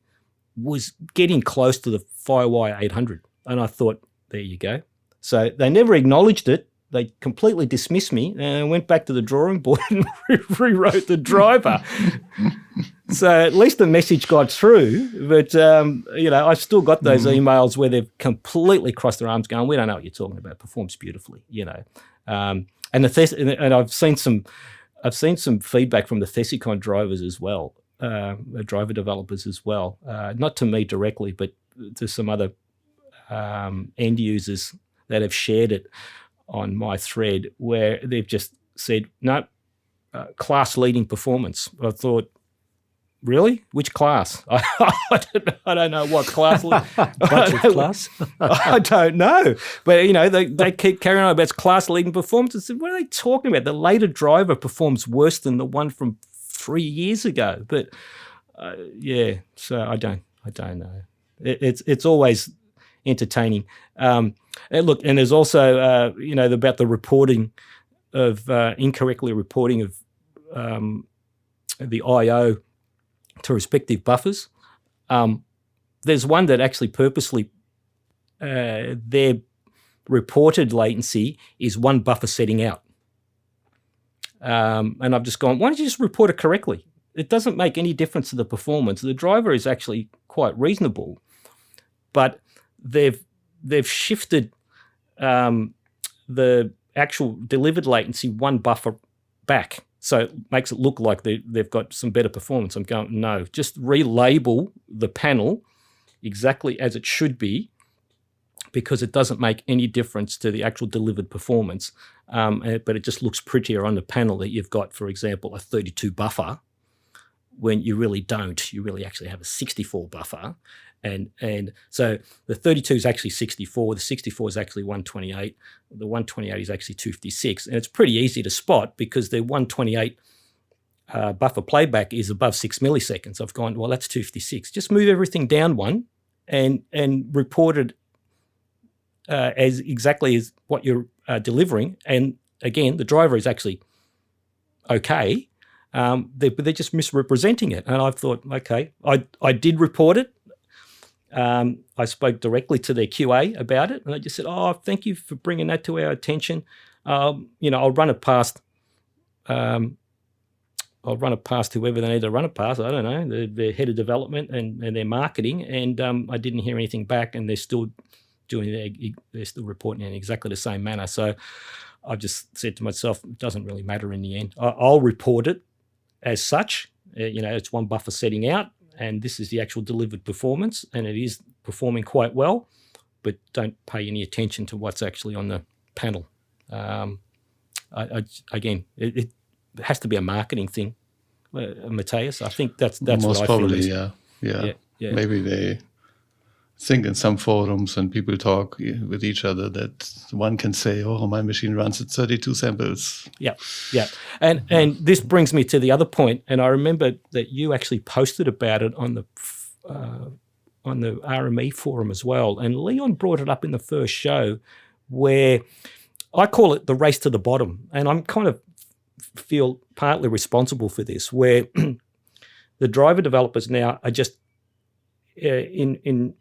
was getting close to the Firewire 800. And I thought, there you go. So they never acknowledged it. They completely dismissed me and went back to the drawing board and rewrote the driver. So at least the message got through. But, I've still got those emails where they've completely crossed their arms going, we don't know what you're talking about. Performs beautifully, And I've seen some feedback from the Thesicon drivers as well, driver developers as well. Not to me directly, but to some other end users that have shared it on my thread, where they've just said, no, class-leading performance. I thought, really? Which class? I don't know what class. Budget class? I don't know. But, they keep carrying on about class-leading performance. I said, what are they talking about? The later driver performs worse than the one from 3 years ago. But, so I don't know. It's always entertaining. And there's also, about the reporting of incorrectly reporting of the I/O to respective buffers. There's one that actually purposely their reported latency is one buffer setting out. And I've just gone, why don't you just report it correctly? It doesn't make any difference to the performance. The driver is actually quite reasonable, but they've shifted the actual delivered latency one buffer back. So it makes it look like they've got some better performance. I'm going, no, just relabel the panel exactly as it should be, because it doesn't make any difference to the actual delivered performance. But it just looks prettier on the panel that you've got, for example, a 32 buffer, when you really don't. You really actually have a 64 buffer. And so the 32 is actually 64, the 64 is actually 128, the 128 is actually 256. And it's pretty easy to spot because the 128 buffer playback is above 6 milliseconds. I've gone, well, that's 256. Just move everything down one and report it as exactly as what you're delivering. And again, the driver is actually okay, but they're just misrepresenting it. And I thought, okay, I did report it. I spoke directly to their QA about it, and they just said, "Oh, thank you for bringing that to our attention. I'll run it past. I'll run it past whoever they need to run it past. I don't know, their head of development and their marketing." And I didn't hear anything back, and they're still reporting in exactly the same manner. So I just said to myself, it doesn't really matter in the end. I'll report it as such. It's one buffer setting out, and this is the actual delivered performance, and it is performing quite well, but don't pay any attention to what's actually on the panel. It has to be a marketing thing, Matthias. I think that's most what I probably, feel. Yeah. Maybe they think in some forums and people talk with each other that one can say, "Oh, my machine runs at 32 samples." Yeah. And this brings me to the other point. And I remember that you actually posted about it on the RME forum as well. And Leon brought it up in the first show, where I call it the race to the bottom. And I'm kind of feel partly responsible for this, where the driver developers now are just in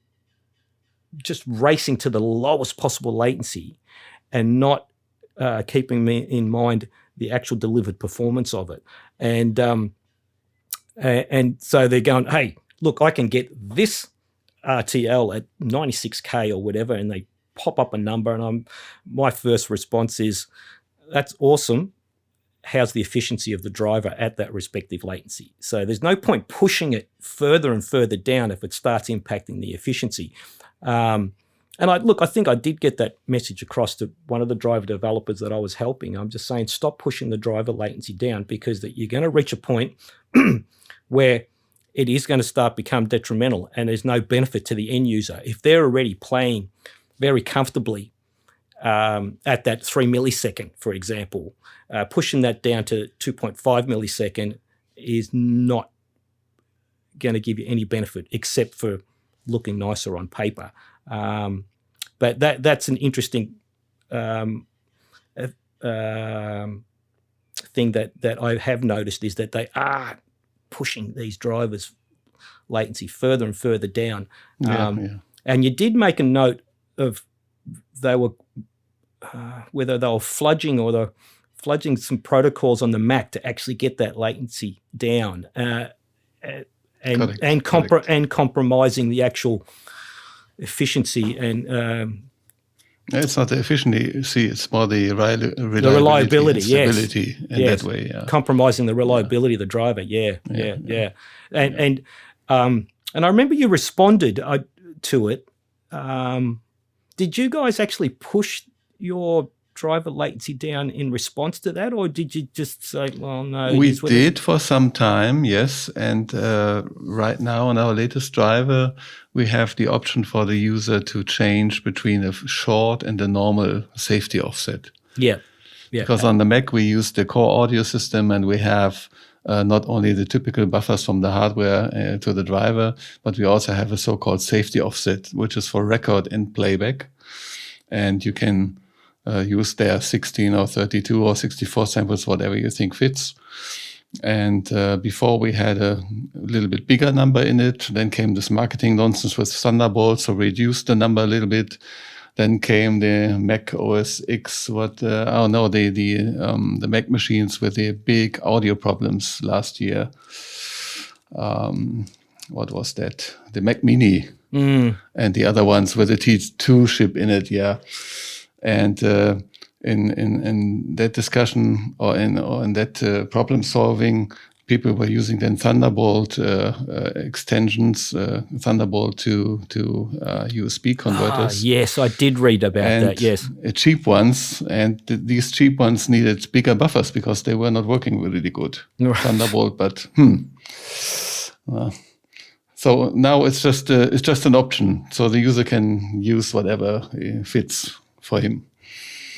just racing to the lowest possible latency and not keeping in mind the actual delivered performance of it. And so they're going, hey, look, I can get this RTL at 96K or whatever, and they pop up a number, and my first response is, that's awesome. How's the efficiency of the driver at that respective latency? So there's no point pushing it further and further down if it starts impacting the efficiency. And I think I did get that message across to one of the driver developers that I was helping. I'm just saying, stop pushing the driver latency down, because that you're going to reach a point where it is going to start become detrimental, and there's no benefit to the end user. If they're already playing very comfortably at that 3 millisecond, for example, pushing that down to 2.5 millisecond is not going to give you any benefit except for looking nicer on paper. But that's an interesting thing that I have noticed, is that they are pushing these drivers latency further and further down. Yeah. And you did make a note of they were whether they were fludging or they're fludging some protocols on the Mac to actually get that latency down, and compromising the actual efficiency and. It's not the efficiency; it's more the reliability, and stability in that way. Yeah. Compromising the reliability of the driver. Yeah. And I remember you responded to it. Did you guys actually push your driver latency down in response to that, or did you just say, well, no? We did for some time, yes. And right now on our latest driver, we have the option for the user to change between a short and a normal safety offset. Yeah. Because on the Mac, we use the core audio system, and we have not only the typical buffers from the hardware to the driver, but we also have a so-called safety offset, which is for record and playback. And you can use their 16 or 32 or 64 samples, whatever you think fits. And before we had a little bit bigger number in it. Then came this marketing nonsense with Thunderbolt, so reduced the number a little bit. Then came the Mac OS X, the Mac machines with the big audio problems last year. What was that? The Mac Mini. And the other ones with the T2 chip in it, yeah. And in that discussion or in that problem solving, people were using then Thunderbolt extensions, Thunderbolt to USB converters. Yes, I did read about that. Yes, cheap ones, and these cheap ones needed bigger buffers because they were not working really good. Thunderbolt, but so now it's just an option, so the user can use whatever fits for him.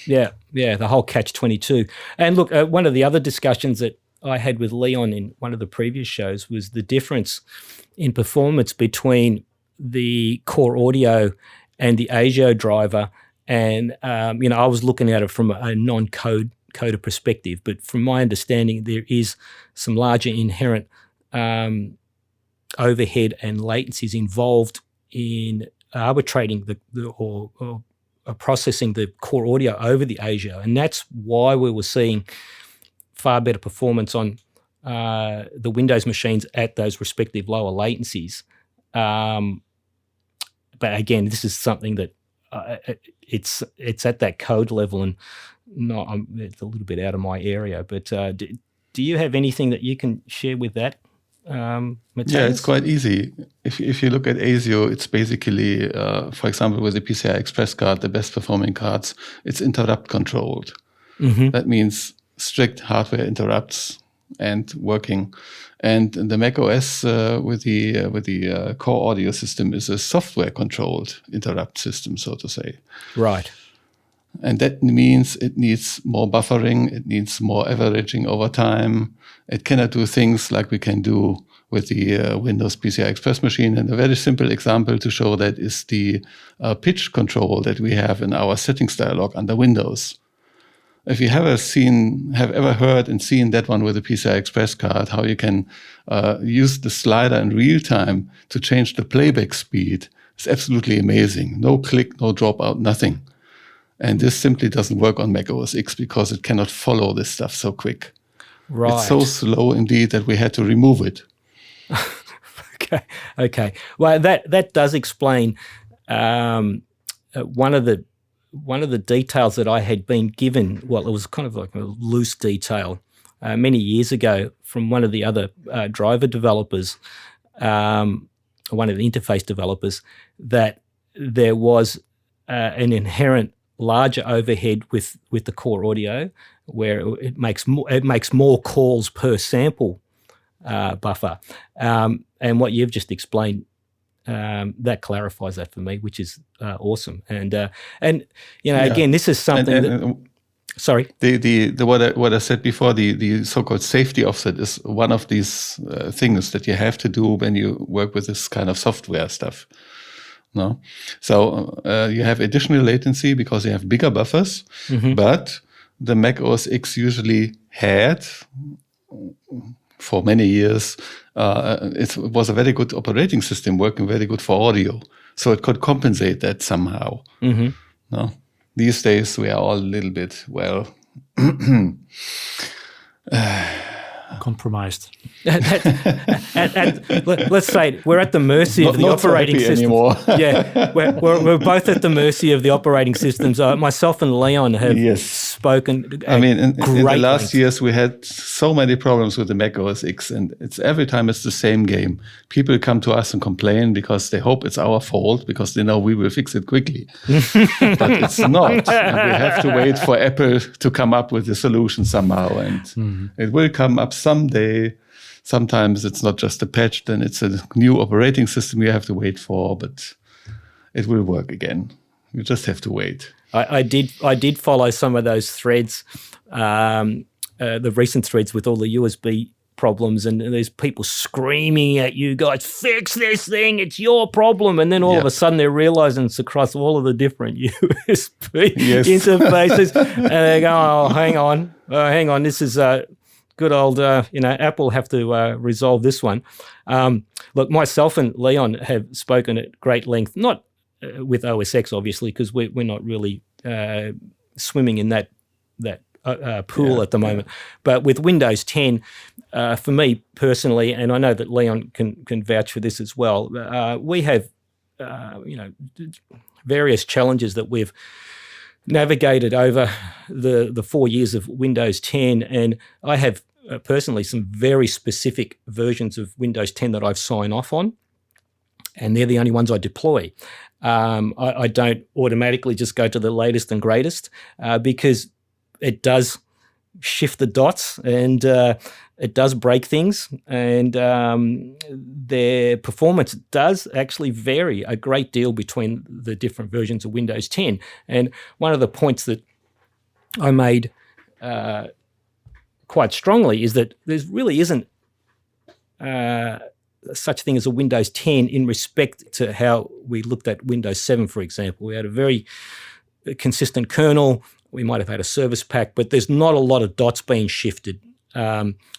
Yeah, the whole catch-22. And look, one of the other discussions that I had with Leon in one of the previous shows was the difference in performance between the core audio and the ASIO driver. And, I was looking at it from a non-coder perspective, but from my understanding, there is some larger inherent overhead and latencies involved in arbitrating or processing the core audio over the ASIO, and that's why we were seeing far better performance on the Windows machines at those respective lower latencies. But again, this is something that it's at that code level, and it's a little bit out of my area. But do you have anything that you can share with that? Matthias? Yeah, it's quite easy. If you look at ASIO, it's basically, for example, with the PCI Express card, the best performing cards, it's interrupt controlled. Mm-hmm. That means strict hardware interrupts and working. And the Mac OS with the core audio system is a software controlled interrupt system, so to say. Right. And that means it needs more buffering, it needs more averaging over time. It cannot do things like we can do with the Windows PCI Express machine. And a very simple example to show that is the pitch control that we have in our settings dialog under Windows. If you have ever heard and seen that one with the PCI Express card, how you can use the slider in real time to change the playback speed, it's absolutely amazing. No click, no dropout, nothing. And this simply doesn't work on Mac OS X because it cannot follow this stuff so quick. Right. It's so slow indeed that we had to remove it. Okay. Well, that does explain one of the details that I had been given. Well, it was kind of like a loose detail many years ago from one of the other driver developers, one of the interface developers, that there was an inherent larger overhead with the core audio, where it makes more calls per sample buffer. And what you've just explained, that clarifies that for me, which is awesome. And again, this is something sorry. What I said before, the so-called safety offset is one of these things that you have to do when you work with this kind of software stuff. No, so you have additional latency because you have bigger buffers, but the Mac OS X usually had, for many years, it was a very good operating system, working very good for audio. So it could compensate that somehow. Mm-hmm. No? These days, we are all a little bit, compromised. Let's say we're at the mercy of the not operating so happy system anymore. Yeah, we're both at the mercy of the operating systems. Myself and Leon have Yes. spoken. I mean, in the last length. years, we had so many problems with the Mac OS X, and every time it's the same game. People come to us and complain because they hope it's our fault because they know we will fix it quickly. But it's not. And we have to wait for Apple to come up with a solution somehow, and it will come up someday. Sometimes it's not just a patch, then it's a new operating system you have to wait for, but it will work again. You just have to wait. I did follow some of those threads, the recent threads with all the USB problems, and there's people screaming at you guys, fix this thing, it's your problem. And then all of a sudden they're realizing it's across all of the different USB interfaces. And they go, oh, hang on, this is good old, Apple have to resolve this one. Look, myself and Leon have spoken at great length, not with OS X, obviously, because we're not really swimming in that pool at the moment. But with Windows 10, for me personally, and I know that Leon can vouch for this as well, we have, various challenges that we've navigated over the 4 years of Windows 10, and I have personally some very specific versions of Windows 10 that I've signed off on, and they're the only ones I deploy. I don't automatically just go to the latest and greatest because it does shift the dots and it does break things, and their performance does actually vary a great deal between the different versions of Windows 10. And one of the points that I made quite strongly is that there really isn't such thing as a Windows 10 in respect to how we looked at Windows 7, for example. We had a very consistent kernel. We might have had a service pack, but there's not a lot of dots being shifted.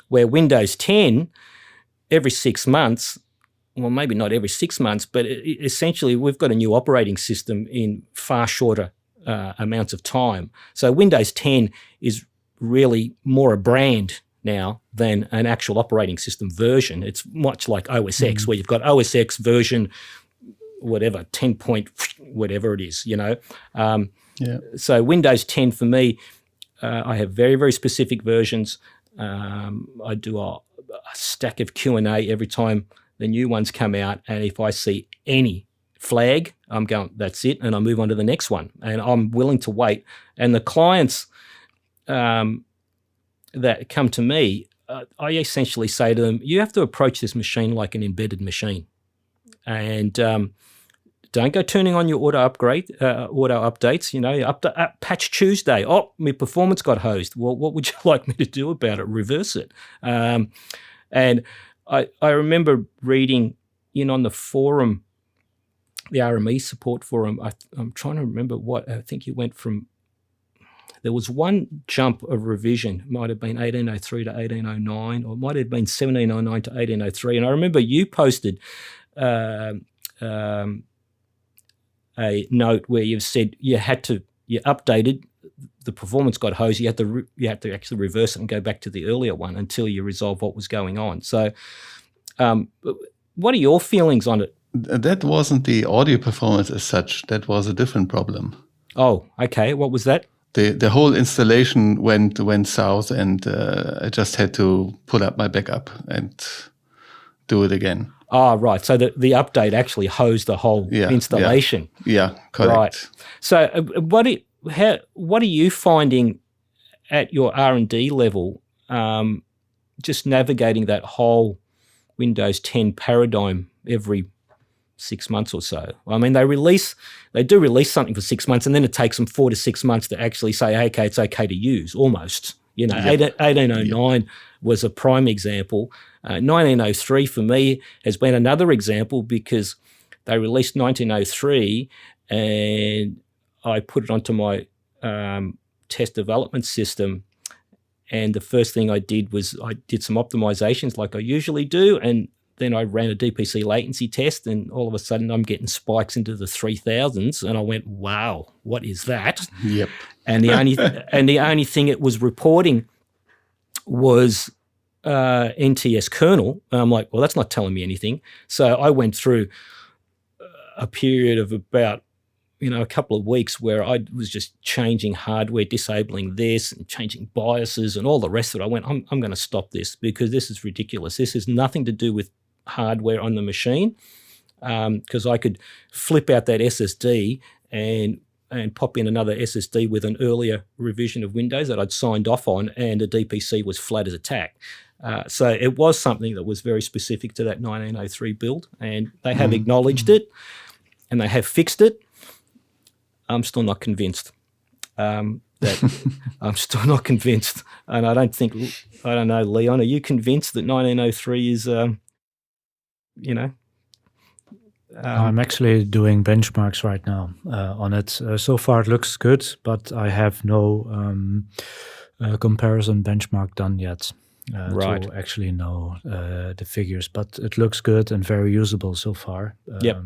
Where Windows 10, every 6 months, well, maybe not every 6 months, but essentially we've got a new operating system in far shorter amounts of time. So Windows 10 is really more a brand now than an actual operating system version. It's much like OS X, where you've got OS X version, whatever, 10 point, whatever it is, So Windows 10 for me, I have very, very specific versions. I do a stack of Q&A every time the new ones come out, and if I see any flag, I'm going, that's it, and I move on to the next one, and I'm willing to wait. And the clients that come to me, I essentially say to them, you have to approach this machine like an embedded machine, and don't go turning on your auto updates. Patch Tuesday. Oh, my performance got hosed. Well, what would you like me to do about it? Reverse it. And I remember reading in on the forum, the RME support forum. I'm trying to remember what I think you went from. There was one jump of revision. It might have been 1803 to 1809, or it might have been 1709 to 1803. And I remember you posted a note where you've said you updated, the performance got hosed, you had to actually reverse it and go back to the earlier one until you resolve what was going on. So what are your feelings on it? That wasn't the audio performance as such. That was a different problem. Oh, okay. What was that? The whole installation went south, and I just had to pull up my backup and do it again. Oh, right. So the update actually hosed the whole installation. Yeah, correct. Right. So what are you finding at your R&D level, just navigating that whole Windows 10 paradigm every 6 months or so? I mean, they do release something for 6 months, and then it takes them 4 to 6 months to actually say, okay, it's okay to use, almost. 1809 was a prime example. 1903 for me has been another example, because they released 1903 and I put it onto my test development system, And the first thing I did was I did some optimizations like I usually do, and then I ran a DPC latency test, and all of a sudden I'm getting spikes into the 3000s, and I went, "Wow, what is that?" Yep. And the only thing it was reporting was NTS kernel. And I'm like, well, that's not telling me anything. So I went through a period of about a couple of weeks where I was just changing hardware, disabling this and changing biases and all the rest of it. I went, I'm going to stop this because this is ridiculous. This has nothing to do with hardware on the machine, because I could flip out that SSD and pop in another SSD with an earlier revision of Windows that I'd signed off on, and the DPC was flat as a tack. So it was something that was very specific to that 1903 build, and they have acknowledged it and they have fixed it. I'm still not convinced. I'm still not convinced, and I don't know, Leon, are you convinced that 1903 is, I'm actually doing benchmarks right now on it. So far it looks good, but I have no comparison benchmark done yet right. to actually know the figures. But it looks good and very usable so far. Yep.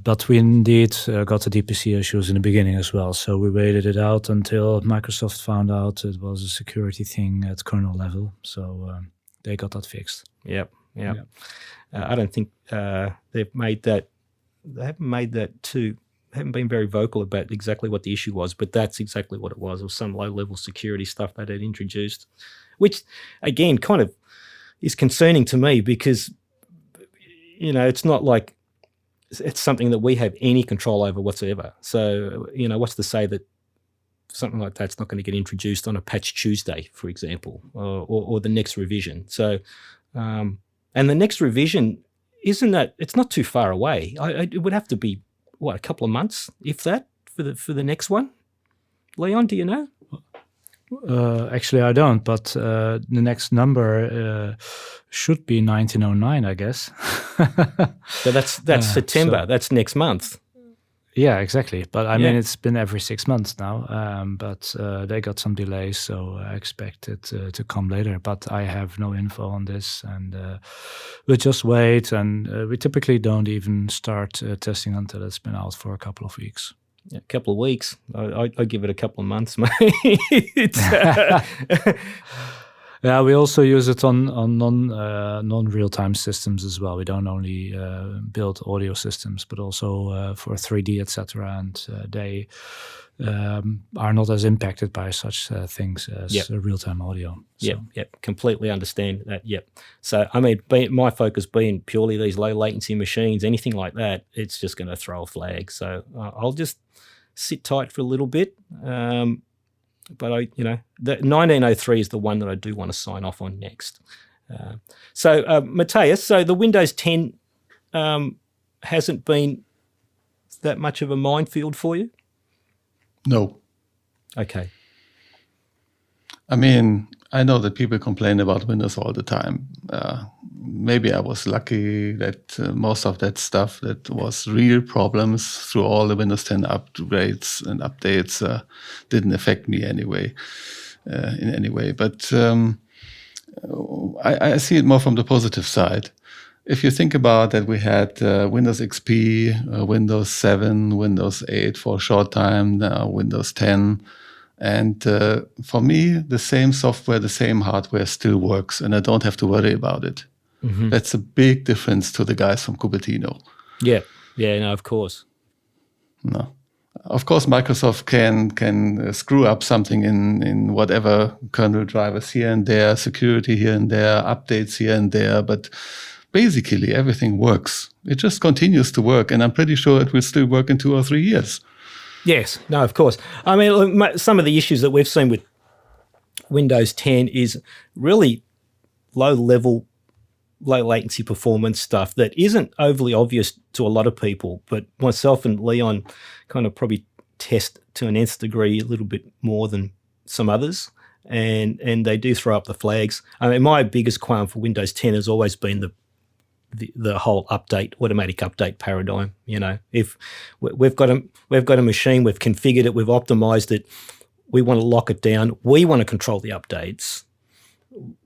But we indeed got the DPC issues in the beginning as well. So we waited it out until Microsoft found out it was a security thing at kernel level. So they got that fixed. Yep. I don't think they've made that. They haven't made that too. Haven't been very vocal about exactly what the issue was, but that's exactly what it was. It was some low-level security stuff that had introduced, which again kind of is concerning to me because it's not like it's something that we have any control over whatsoever. So what's to say that something like that's not going to get introduced on a Patch Tuesday, for example, or the next revision. So. And the next revision, it's not too far away. It would have to be, a couple of months, if that, for the next one? Leon, do you know? Actually, I don't, but the next number should be 1909, I guess. So that's September. That's next month. Yeah, exactly. But I mean, it's been every 6 months now, but they got some delays, so I expect it to come later. But I have no info on this, and we'll just wait. And we typically don't even start testing until it's been out for a couple of weeks. Yeah, a couple of weeks. I give it a couple of months, mate. Yeah, we also use it on non-real-time systems as well. We don't only build audio systems, but also for 3D, etc. And they are not as impacted by such things as real-time audio. So. Yep, completely understand that. Yep. So I mean, my focus being purely these low latency machines, anything like that, it's just going to throw a flag. So I'll just sit tight for a little bit. But the 1903 is the one that I do want to sign off on next. So Matthias, so the Windows 10 hasn't been that much of a minefield for you? No. Okay. I mean, I know that people complain about Windows all the time. Maybe I was lucky that most of that stuff that was real problems through all the Windows 10 upgrades and updates didn't affect me anyway, in any way. But I see it more from the positive side. If you think about that, we had Windows XP, Windows 7, Windows 8 for a short time, now Windows 10. And for me, the same software, the same hardware still works, and I don't have to worry about it. Mm-hmm. That's a big difference to the guys from Cupertino. Yeah, no, of course. No. Of course, Microsoft can screw up something in whatever kernel drivers here and there, security here and there, updates here and there, but basically everything works. It just continues to work, and I'm pretty sure it will still work in 2 or 3 years. Yes, no, of course. I mean, look, some of the issues that we've seen with Windows 10 is really low latency performance stuff that isn't overly obvious to a lot of people, but myself and Leon kind of probably test to an nth degree a little bit more than some others, and they do throw up the flags. I mean, my biggest qualm for Windows 10 has always been the whole automatic update paradigm. If we've got a machine, we've configured it, we've optimized it, we want to lock it down. We want to control the updates.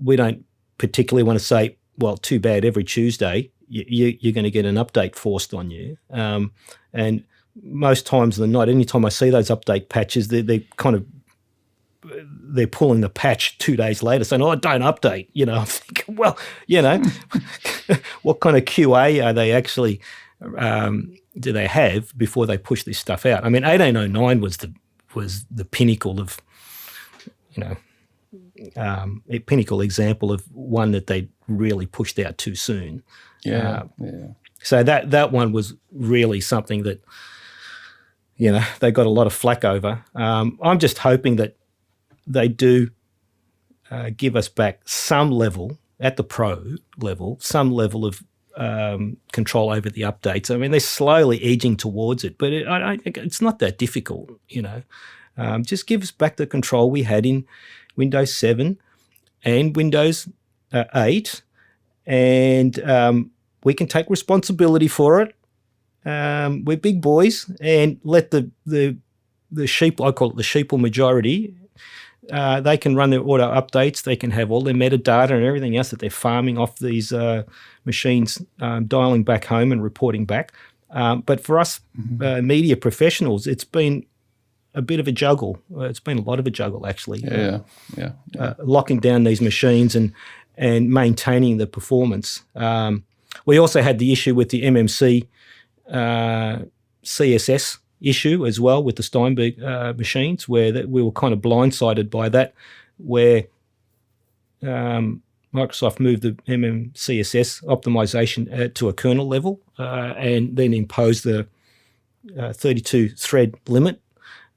We don't particularly want to say, well, too bad, every Tuesday you're going to get an update forced on you. And most times than not, anytime I see those update patches, they're pulling the patch 2 days later saying, oh, don't update. I'm thinking, well, what kind of QA are they actually do they have before they push this stuff out? I mean, 1809 was the pinnacle of, a pinnacle example of one that they really pushed out too soon. Yeah. So that one was really something that, they got a lot of flack over. I'm just hoping that they do give us back some level, at the pro level, some level of control over the updates. I mean, they're slowly edging towards it, but it's not that difficult, Just give us back the control we had in Windows 7 and Windows 8, and we can take responsibility for it. We're big boys, and let the sheep, I call it the sheeple majority, they can run their auto updates. They can have all their metadata and everything else that they're farming off these machines, dialing back home and reporting back. But for us media professionals, it's been a bit of a juggle. It's been a lot of a juggle, actually. Yeah. Locking down these machines and maintaining the performance. We also had the issue with the MMC CSS issue as well with the Steinberg machines, where we were kind of blindsided by that, where Microsoft moved the MMCSS optimization to a kernel level and then imposed the 32 thread limit,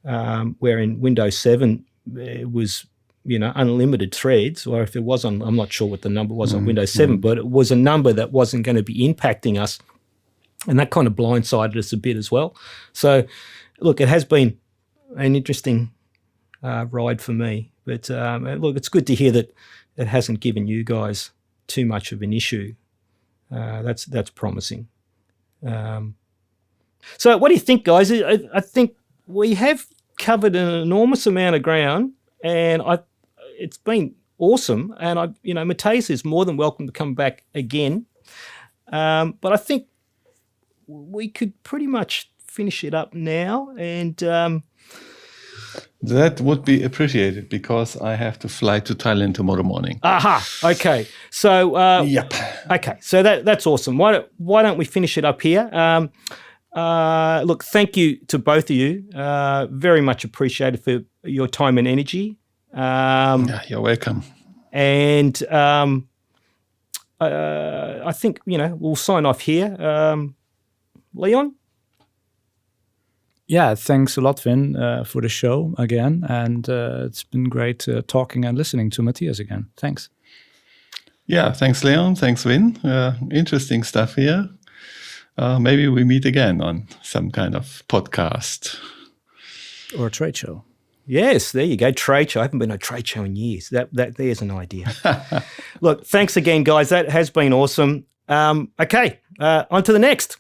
where in Windows 7 it was unlimited threads, or if it was on, I'm not sure what the number was on Windows 7, but it was a number that wasn't going to be impacting us. And that kind of blindsided us a bit as well. So, look, it has been an interesting ride for me. But, look, it's good to hear that it hasn't given you guys too much of an issue. That's promising. So what do you think, guys? I think we have covered an enormous amount of ground, and it's been awesome. And, Matthias is more than welcome to come back again. But I think we could pretty much finish it up now, and that would be appreciated because I have to fly to Thailand tomorrow morning. Aha. Okay. So yep. Okay. So that's awesome. Why don't we finish it up here? Look, thank you to both of you. Very much appreciated for your time and energy. You're welcome. And I think we'll sign off here. Leon? Yeah, thanks a lot, Vin, for the show again. And it's been great talking and listening to Matthias again. Thanks. Yeah, thanks, Leon. Thanks, Vin. Interesting stuff here. Maybe we meet again on some kind of podcast. Or a trade show. Yes, there you go. Trade show. I haven't been to a trade show in years. That there's an idea. Look, thanks again, guys. That has been awesome. Okay, on to the next.